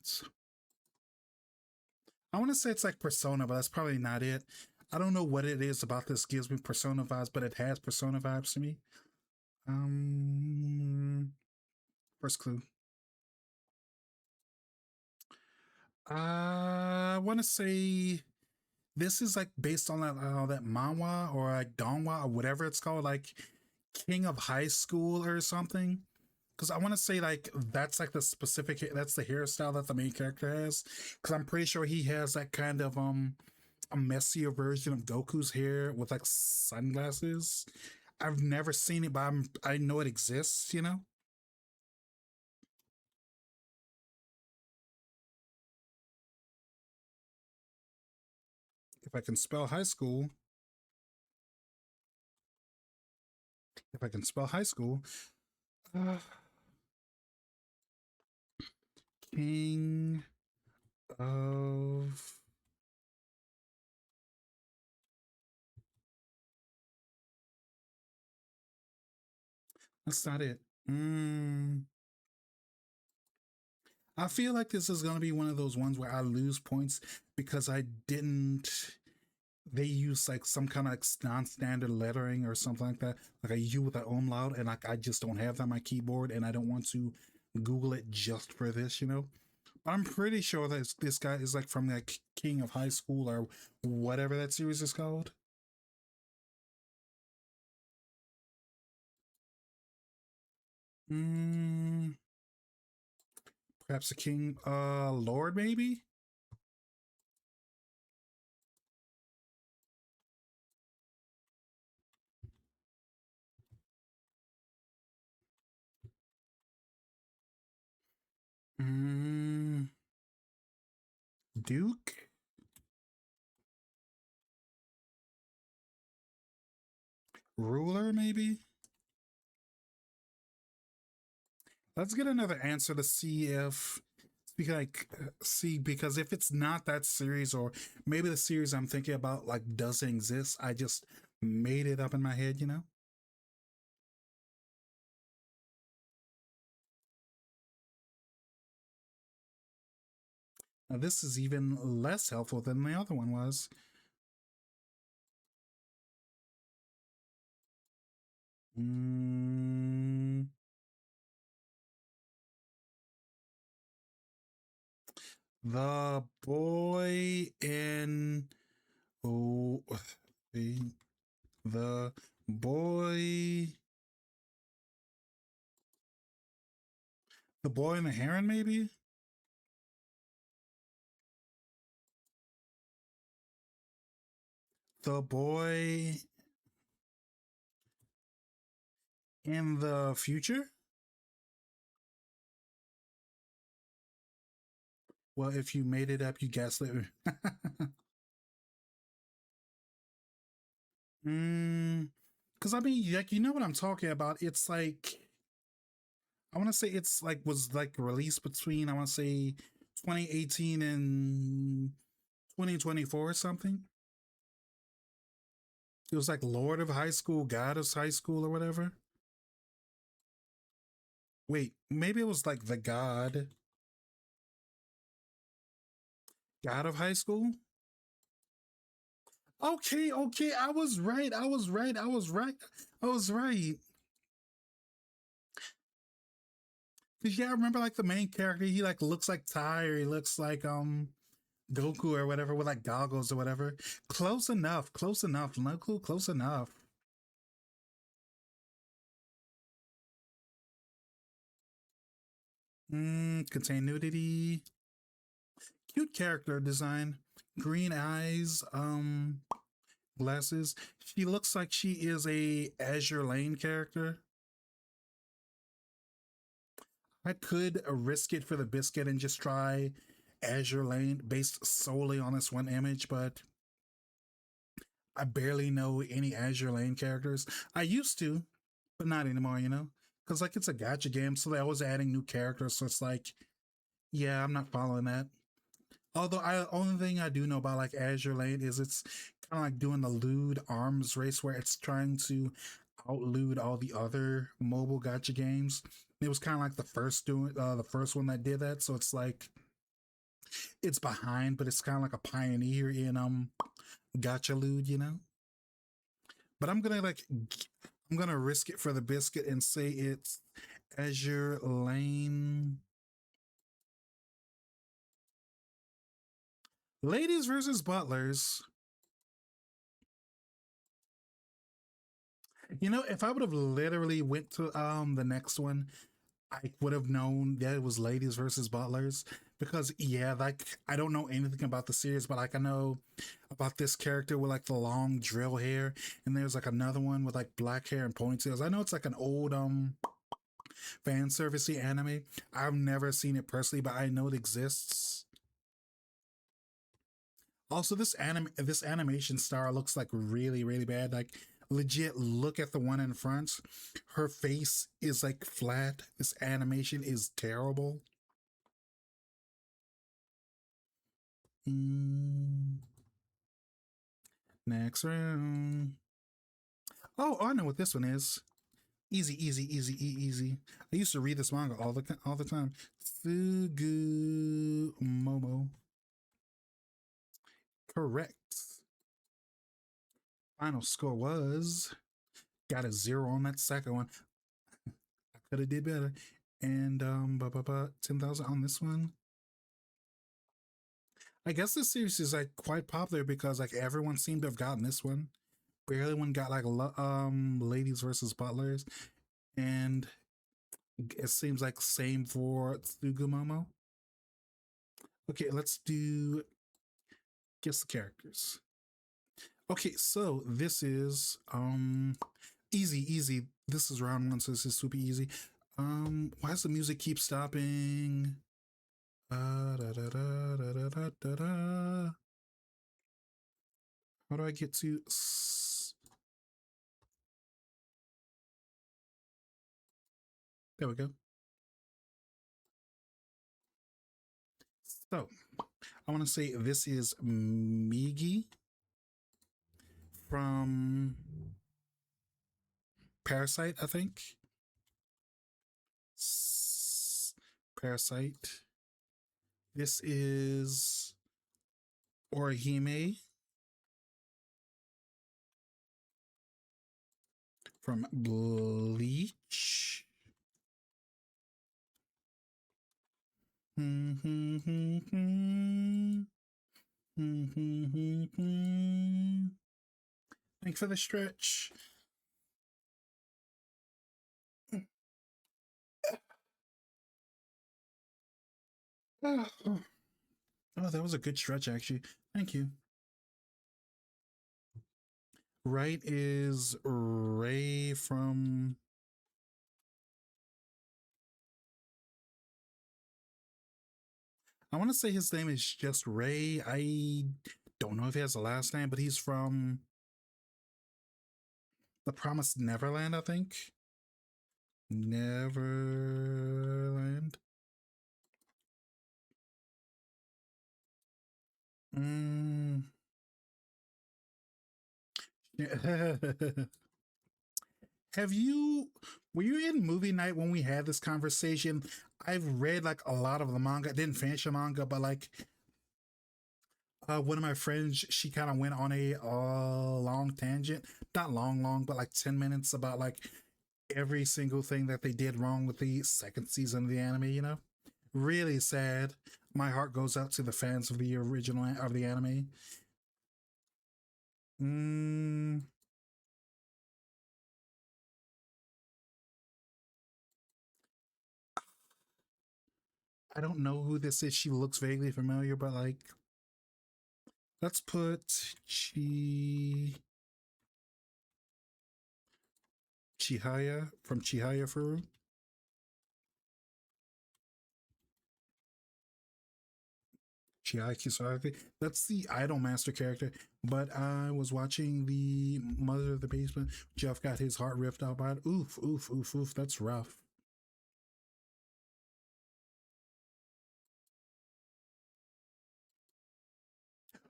Speaker 1: I want to say it's like Persona, but that's probably not it. I don't know what it is about this gives me Persona vibes, but it has Persona vibes to me. Um, First clue. I want to say this is like based on that manhwa or like donghua or whatever it's called, like King of High School or something. Because I want to say like that's like the specific that's the hairstyle that the main character has. Because I'm pretty sure he has that kind of a messier version of Goku's hair with like sunglasses. I've never seen it, but I know it exists. You know, if I can spell high school, if I can spell high school, uh, King of that's not it. I feel like this is going to be one of those ones where I lose points because I didn't. They use like some kind of like non-standard lettering or something like that, like a U with an umlaut, and like I just don't have that on my keyboard, and I don't want to Google it just for this, you know. But I'm pretty sure that this guy is like from like King of High School or whatever that series is called. Mm, Perhaps the King, Lord, maybe. Mm, Duke, ruler, maybe. Let's get another answer to see if because like see because if it's not that series or maybe the series I'm thinking about like doesn't exist, I just made it up in my head, you know. Now this is even less helpful than the other one was. Mm, the boy in oh the boy the boy and the heron maybe the boy in the future. Well, if you made it up, you gaslit me. mm, because I mean, like you know what I'm talking about. It's like I want to say it's like was like released between I want to say 2018 and 2024 or something. It was like Lord of High School, God of High School, or whatever. Wait, maybe it was like the God of High School. Okay, okay, I was right. I was right. I was right. I was right. Cause yeah, I remember like the main character. He like looks like Ty, or he looks like Goku or whatever with like goggles or whatever. Close enough. Close enough. No clue. Close enough. Contain nudity. Cute character design, green eyes, glasses. She looks like she is a Azure Lane character. I could risk it for the biscuit and just try Azure Lane based solely on this one image, but I barely know any Azure Lane characters. I used to, but not anymore, you know? Because, like, it's a gacha game, so they're always adding new characters, so it's like, yeah, I'm not following that. Although, only thing I do know about, like, Azure Lane is it's kind of like doing the lewd arms race where it's trying to outlewd all the other mobile gacha games. It was kind of like the first one that did that, so it's like it's behind, but it's kind of like a pioneer in gacha lewd, you know. But I'm gonna risk it for the biscuit and say it's Azure Lane. Ladies versus Butlers. You know, if I would have literally went to the next one, I would have known that it was Ladies versus Butlers because yeah, like I don't know anything about the series, but like I know about this character with like the long drill hair, and there's like another one with like black hair and ponytails. I know it's like an old fan servicey anime. I've never seen it personally, but I know it exists. Also, this animation star looks like really really bad. Like legit, look at the one in front. Her face is like flat. This animation is terrible. Mm, next round. Oh, I know what this one is. Easy, easy, easy, easy. I used to read this manga all the time. Fugu Momo. Correct. Final score was got a 0 on that second one. I could have did better. And 10,000 on this one. I guess this series is like quite popular because like everyone seemed to have gotten this one. Barely one got like ladies versus butlers, and it seems like same for Tsugumomo. Okay, let's do guess the characters. Okay, so this is easy, easy. This is round one, so this is super easy. Why does the music keep stopping? Da, da, da, da, da, da, da, da. How do I get to? There we go. So I want to say this is Migi from Parasite, I think. Parasite. This is Orihime from Bleach. Thanks for the stretch. Oh, that was a good stretch, actually. Thank you. Right is Ray from. I want to say his name is just Ray. I don't know if he has a last name, but he's from The Promised Neverland, I think. Neverland. Mm. Have you were you in movie night when we had this conversation? I've read like a lot of the manga. I didn't finish the manga, but like one of my friends, she kind of went on a long tangent, not long, but like 10 minutes about like every single thing that they did wrong with the second season of the anime. You know, really sad. My heart goes out to the fans of the original of the anime. Mm, I don't know who this is. She looks vaguely familiar, but like, let's put Chihaya from Chihaya Furu. Chihaya Kisaragi. That's the Idol Master character. But I was watching the Mother of the Basement. Jeff got his heart ripped out by it. Oof, oof, oof, oof. That's rough.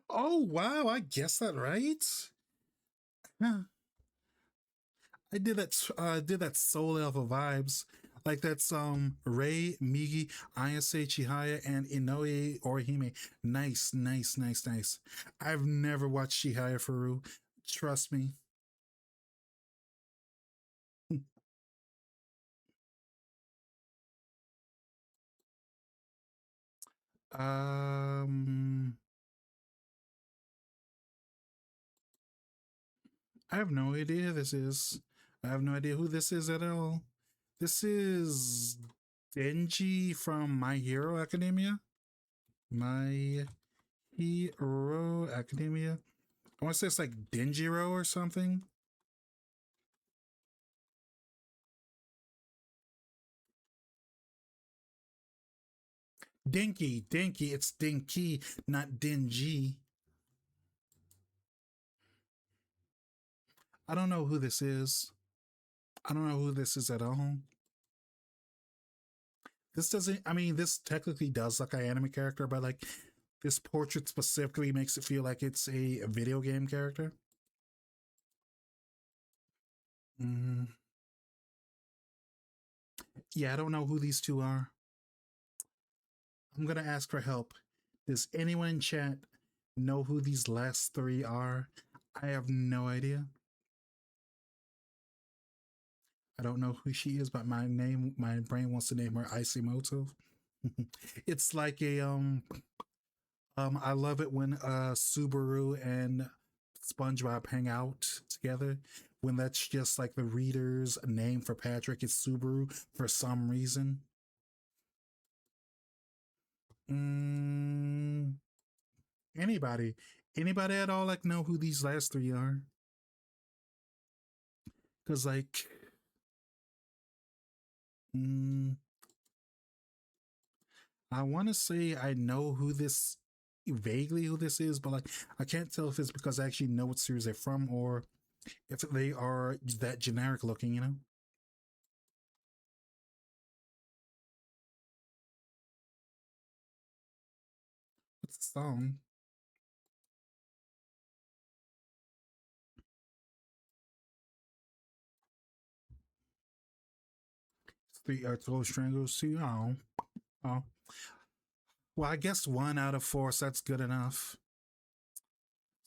Speaker 1: Oh wow, I guessed that right. Huh. Did that soul alpha vibes. Like that's Rei, Migi, Ayase Chihaya, and Inoue Orihime. Nice, nice, nice, nice. I've never watched Chihaya Furu. Trust me. Um I have no idea who this is. I have no idea who this is at all. This is Denji from My Hero Academia. My Hero Academia. I want to say it's like Denjiro or something. Dinky, Dinky. It's Dinky, not Dingy. I don't know who this is. I don't know who this is at all. This doesn't, I mean, this technically does look like an anime character, but like this portrait specifically makes it feel like it's a video game character. Mm, yeah, I don't know who these two are. I'm going to ask for help. Does anyone in chat know who these last three are? I have no idea. I don't know who she is, but my brain wants to name her Isimoto. It's like a I love it when Subaru and SpongeBob hang out together. When that's just like the reader's name for Patrick is Subaru for some reason. Mm, anybody, anybody at all like know who these last three are? Because like, mm, I want to say I know who this vaguely who this is, but like I can't tell if it's because I actually know what series they're from or if they are that generic looking, you know? What's the song? It's the 12 Strangles. See, oh. Well, I guess one out of four, so that's good enough.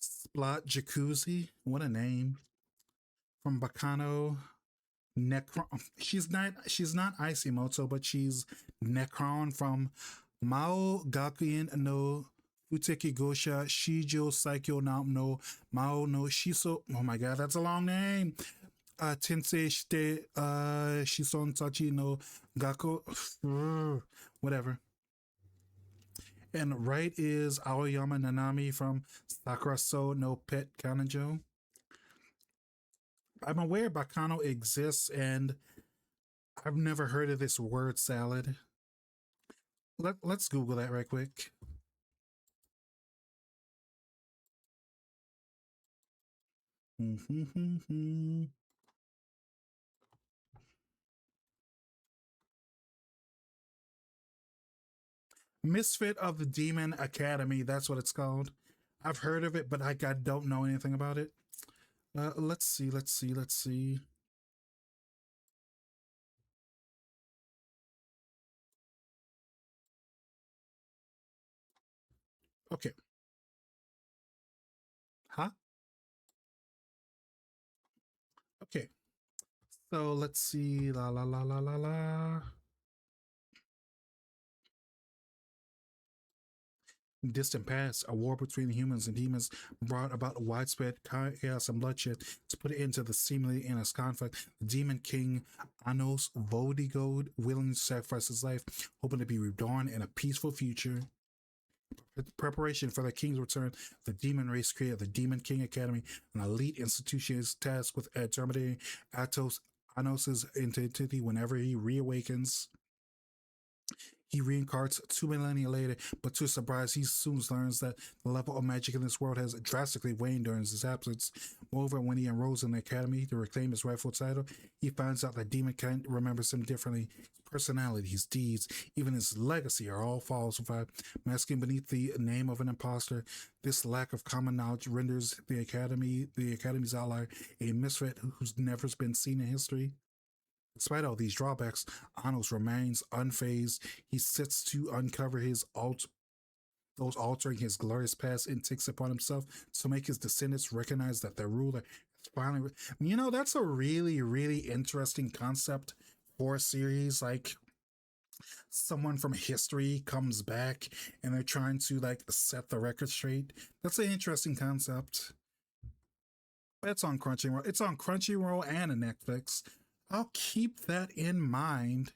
Speaker 1: Splot Jacuzzi. What a name. From Bacano. Necron. She's not Isimoto, but she's Necron from Mao Gakuen no Futeki Gosha Shijo Saikyo no Mao no Shiso. Oh my god, that's a long name. Tensei Shite Shison Tachi no Gako. Whatever. And right is Aoyama Nanami from Sakura So no Pet Kanajo. I'm aware Bacano exists and I've never heard of this word salad. Let's Google that right quick. Misfit of the Demon Academy, that's what it's called. I've heard of it, but I don't know anything about it. Let's see, let's see, let's see. Okay. Huh? Okay. So let's see. La la la la la la. distant past, a war between humans and demons brought about widespread chaos and bloodshed. To put it into the seemingly endless conflict, the demon king Anos Vodigode willingly sacrificed his life, hoping to be reborn in a peaceful future. Preparation for the king's return, the demon race created the Demon King Academy, an elite institution is tasked with terminating Anos' identity whenever he reawakens. He reincarnates 2 millennia later, but to his surprise, he soon learns that the level of magic in this world has drastically waned during his absence. Moreover, when he enrolls in the academy to reclaim his rightful title, he finds out that Demon King remembers him differently. His personality, his deeds, even his legacy are all falsified, masking beneath the name of an imposter. This lack of common knowledge renders the academy's ally, a misfit who's never been seen in history. Despite all these drawbacks, Anos remains unfazed. He sits to uncover those altering his glorious past and takes upon himself to make his descendants recognize that their ruler is finally. That's a really, really interesting concept for a series. Like, someone from history comes back and they're trying to like set the record straight. That's an interesting concept. It's on Crunchyroll. It's on Crunchyroll and on Netflix. I'll keep that in mind.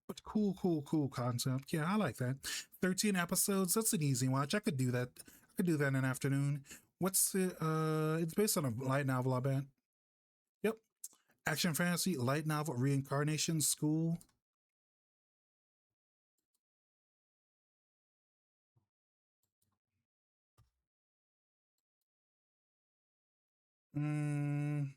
Speaker 1: But cool concept. Yeah, I like that. 13 episodes. That's an easy watch. I could do that. I could do that in an afternoon. What's it? It's based on a light novel, I bet. Yep. Action fantasy, light novel, reincarnation, school. Mm,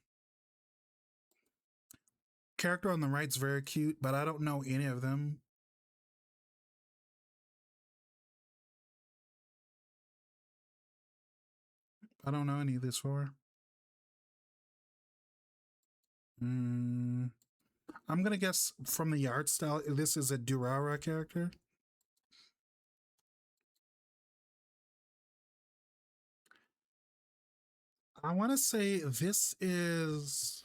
Speaker 1: character on the right's very cute, but I don't know any of them. I don't know any of this for. Mm, I'm gonna guess from the art style, this is a Durara character. I want to say this is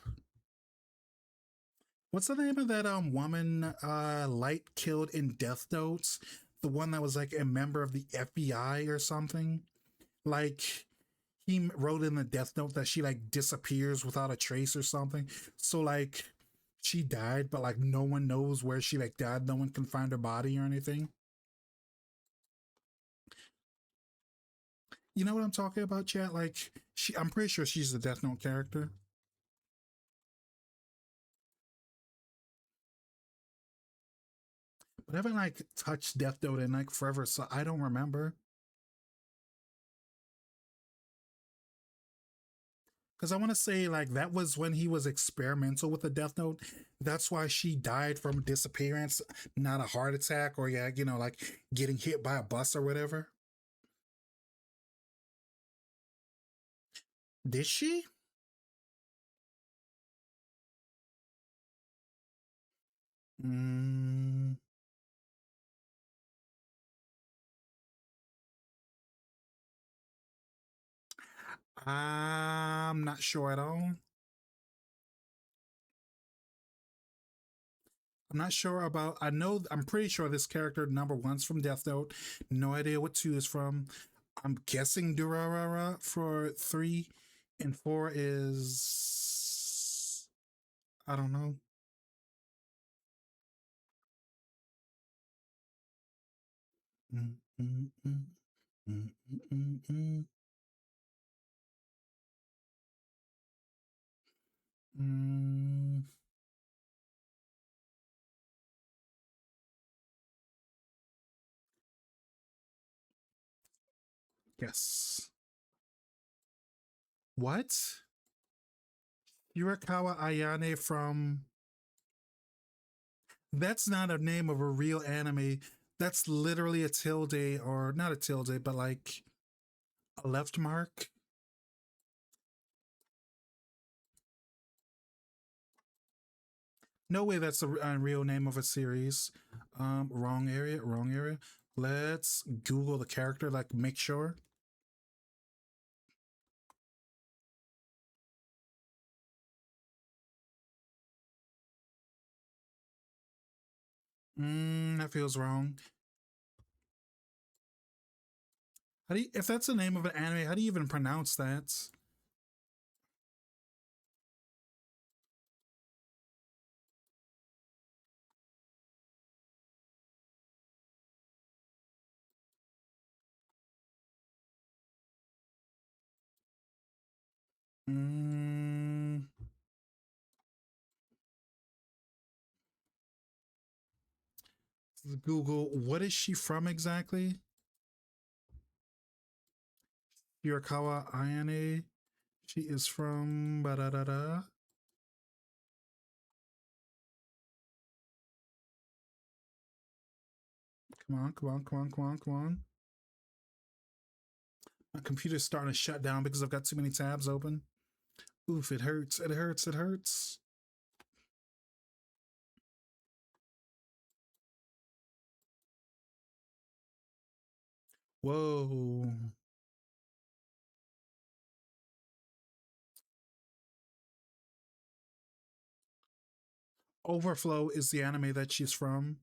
Speaker 1: what's the name of that woman Light killed in Death Notes? The one that was like a member of the FBI or something. Like he wrote in the Death Note that she like disappears without a trace or something. So like she died, but like no one knows where she like died. No one can find her body or anything. You know what I'm talking about, chat? Like I'm pretty sure she's the Death Note character. But I haven't like touched Death Note in like forever, so I don't remember. Because I want to say like that was when he was experimental with the Death Note. That's why she died from disappearance, not a heart attack or yeah, like getting hit by a bus or whatever. Did she? Mm, I'm not sure at all. I'm not sure about. I know. I'm pretty sure this character number one's from Death Note. No idea what two is from. I'm guessing Durarara for 3, and 4 is I don't know. Mm, mm, mm, mm, mm, mm, mm. Mm, yes. What? Yurikawa Ayane from. That's not a name of a real anime. That's literally a tilde, or not a tilde, but like a left mark. No way that's a real name of a series. Wrong area, wrong area. Let's Google the character, like make sure. That feels wrong. How do you, if that's the name of an anime, how do you even pronounce that? Mm, Google, what is she from exactly? Yurikawa Ayane. She is from ba da da da. Come on, come on, come on, come on, come on. My computer's starting to shut down because I've got too many tabs open. Oof, it hurts, it hurts, it hurts. Whoa. Overflow is the anime that she's from.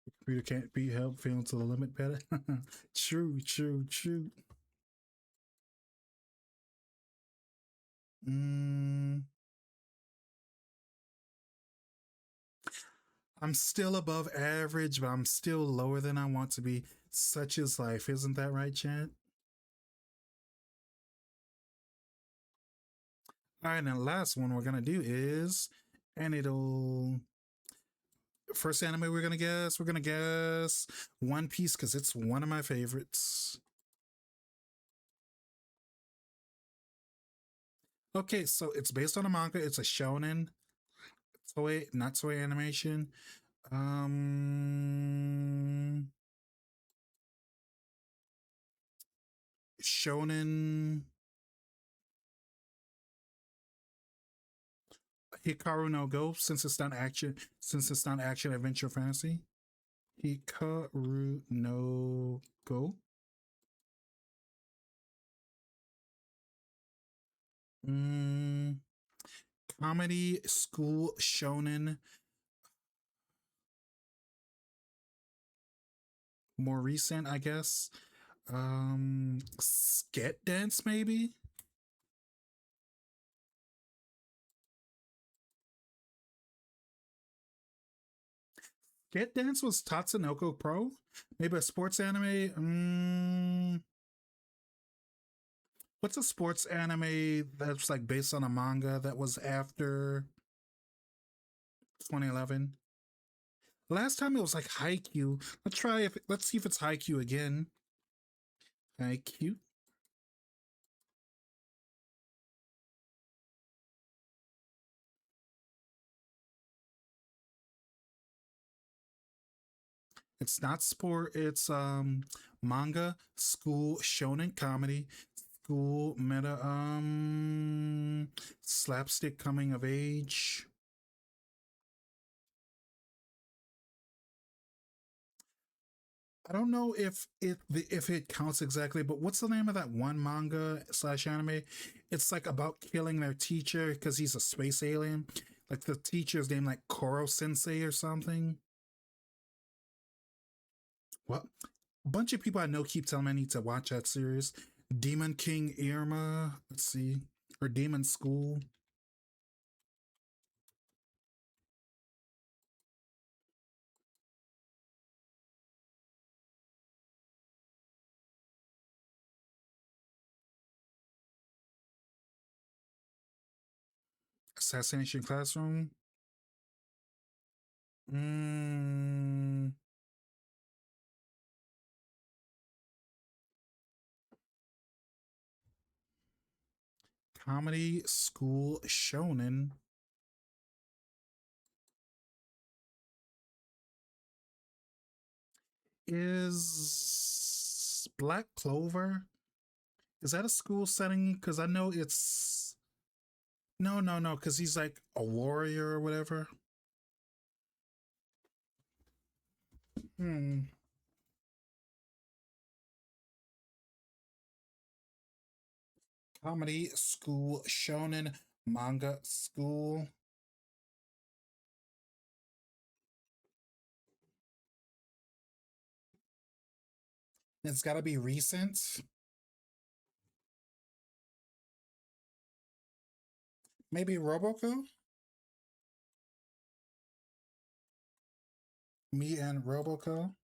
Speaker 1: The computer can't be held feeling to the limit better. True, true, true. Mm, I'm still above average, but I'm still lower than I want to be. Such is life, isn't that right, Chad? All right, and the last one we're gonna do is, and it'll first anime we're gonna guess. We're gonna guess One Piece because it's one of my favorites. Okay, so it's based on a manga. It's a shonen toy, not toy animation. Um, Shonen Hikaru no Go. Since it's not action adventure fantasy. Hikaru no Go. Mm, Comedy school shonen. More recent, I guess. Sket dance maybe. Sket dance was Tatsunoko Pro. Maybe a sports anime. What's a sports anime that's like based on a manga that was after 2011? Last time it was like Haikyuu. Let's see if it's Haikyuu again. Haikyuu. It's not sport. It's manga, school shonen comedy, school meta slapstick coming of age. I don't know if it counts exactly, but what's the name of that one manga slash anime? It's like about killing their teacher because he's a space alien. Like the teacher's name like Koro Sensei or something. Well, a bunch of people I know keep telling me I need to watch that series. Demon King Irma. Let's see, or Demon School. Assassination Classroom. Mm, Comedy School Shonen is Black Clover. Is that a school setting? Because I know it's no, no, no. Because he's like a warrior or whatever. Hmm. Comedy school, shonen manga school. It's got to be recent. Maybe Roboco? Me and Roboco?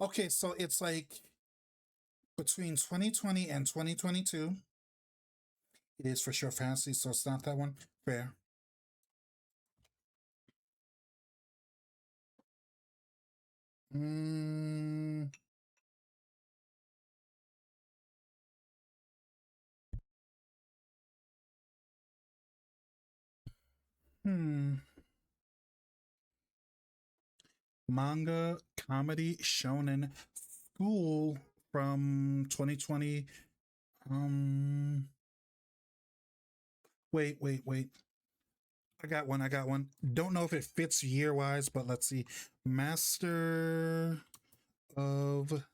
Speaker 1: Okay, so it's like between 2020 and 2022. It is for sure fantasy, so it's not that one. Fair. Mm, hmm. Manga, comedy, shonen, school from 2020. Um, wait. I got one. Don't know if it fits year wise, but let's see. Master of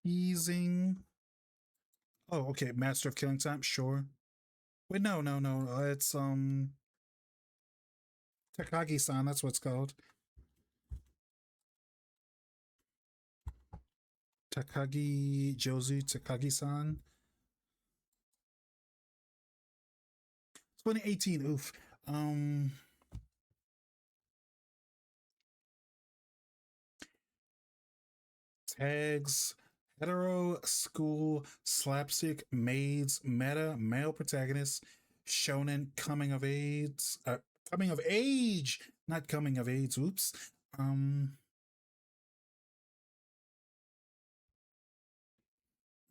Speaker 1: Teasing. Oh, okay. Master of Killing Time. Sure. Wait, no. It's Takagi-san. That's what it's called. Takagi-san. 2018. Oof. Um, Tags. Hetero school slapstick maids meta male protagonist shonen coming of age, not coming of age. Oops. Um.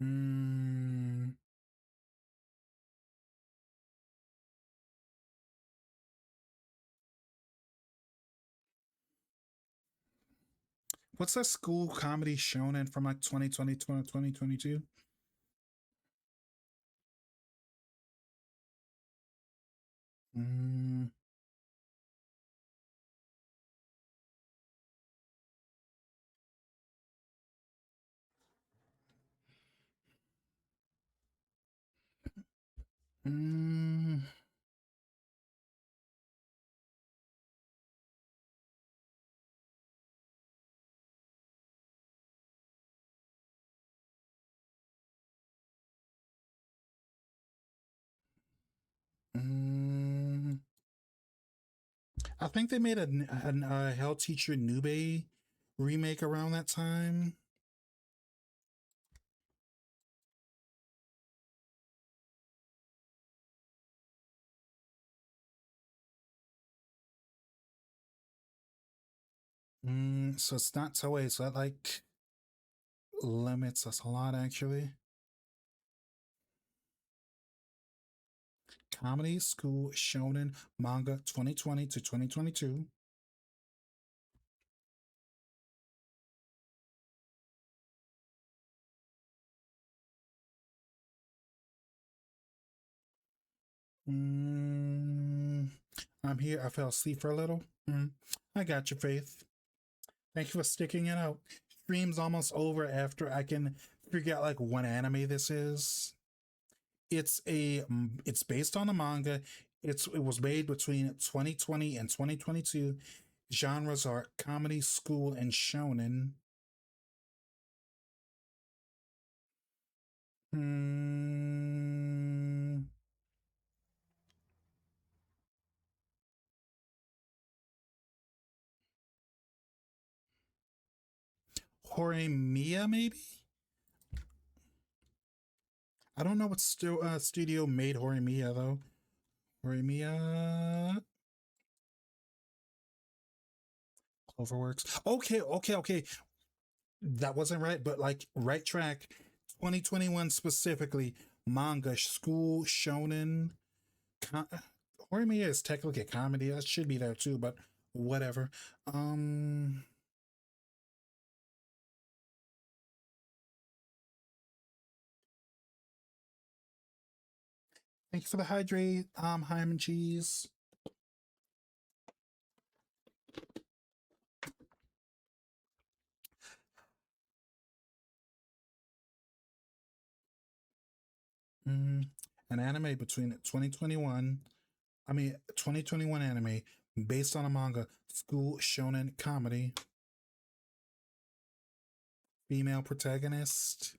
Speaker 1: Mm, what's that school comedy shonen from like 2020 2022? Mm, mm, mm. I think they made a Hell Teacher Nube remake around that time. So it's not Toei, so that like limits us a lot actually. Comedy School Shonen Manga 2020 to 2022. Mm, I'm here. I fell asleep for a little. I got your faith. Thank you for sticking it out. Stream's almost over after I can figure out like what anime this is. It's based on a manga. It was made between 2020 and 2022. Genres are comedy, school, and shonen. Hmm. Horimiya, maybe? I don't know what studio made Horimiya, though. Horimiya. Cloverworks. Okay. That wasn't right, but like, right track. 2021 specifically. Manga, school, shonen. Com- Horimiya is technically a comedy. That should be there too, but whatever. Um. Thank you for the hydrate, ham and cheese. Mm, an anime between 2021, 2021 anime based on a manga, school shonen comedy, female protagonist.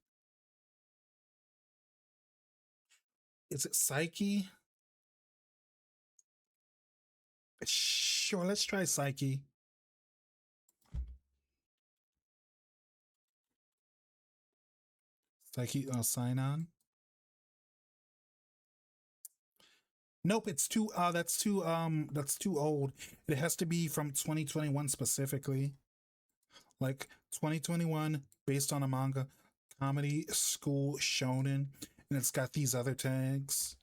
Speaker 1: Is it Psyche? Sure, let's try Psyche. Psyche, sign on. Nope, it's too that's too old. It has to be from 2021 specifically. Like 2021 based on a manga, comedy, school, shonen, and it's got these other tags.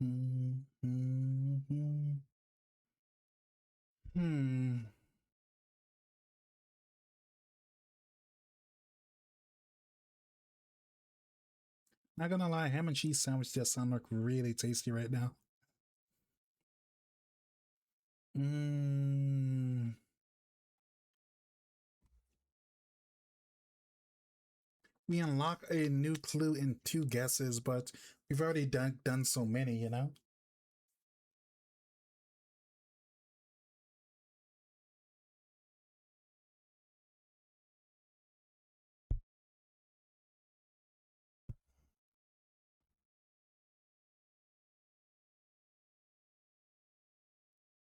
Speaker 1: Mm-hmm. Hmm. Not gonna lie, ham and cheese sandwich just sound like really tasty right now. Mm. We unlock a new clue in two guesses, but we've already done so many, you know?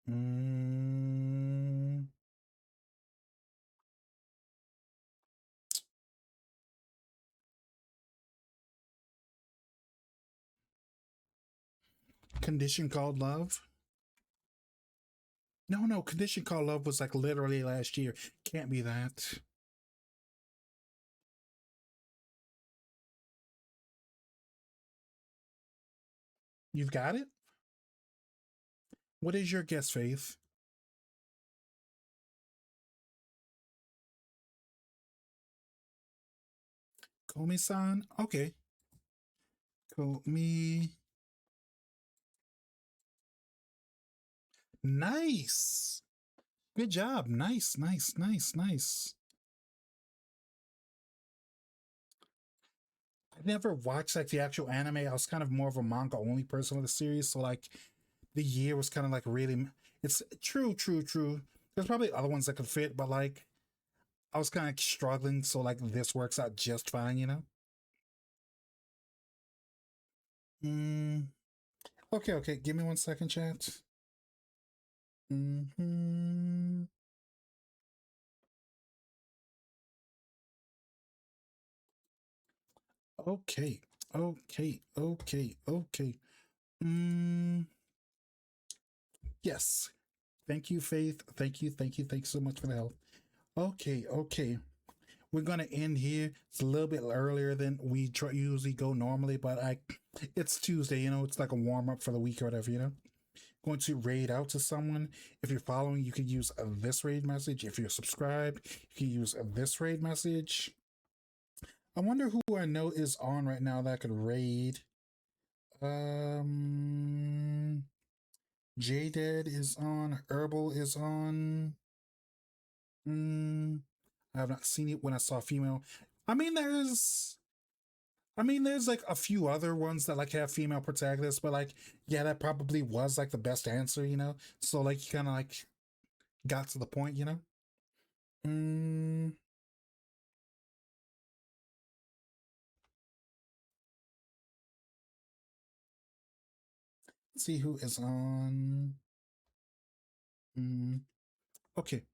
Speaker 1: Mm. Condition called love? No, Condition called love was like literally last year. Can't be that. You've got it? What is your guess, Faith? Komi-san? Okay. Komi. Nice. Good job. Nice, nice, nice, nice. I never watched like the actual anime. I was kind of more of a manga only person with the series. So like the year was kind of like really. It's true, true, true. There's probably other ones that could fit, but like I was kind of struggling. So like this works out just fine, you know. Mm, okay, okay. Give me 1 second, chat. Hmm. Okay, okay, okay, okay. Mm, yes. Thank you, Faith. Thank you, thank you, thank you so much for the help. Okay, okay. We're gonna end here. It's a little bit earlier than we usually go normally, but it's Tuesday. You know, it's like a warm up for the week or whatever. You know, going to raid out to someone. If you're following, you could use this raid message. If you're subscribed, you can use this raid message. I wonder who I know is on right now that could raid. Um, JDead is on. Herbal is on. Mm, I have not seen it when I saw female. I mean, there's like a few other ones that like have female protagonists, but like, yeah, that probably was like the best answer, you know. So like, you kind of like got to the point, you know. Mm, see who is on. Mm, okay,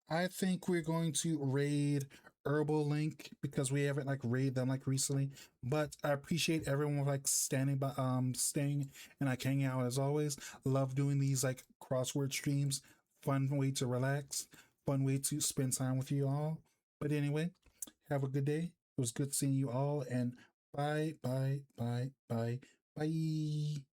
Speaker 1: I think we're going to raid Herbal Link because we haven't like raided them like recently. But I appreciate everyone like standing by staying and like hanging out as always. Love doing these like crossword streams. Fun way to relax, fun way to spend time with you all. But anyway, have a good day. It was good seeing you all and bye bye bye bye bye.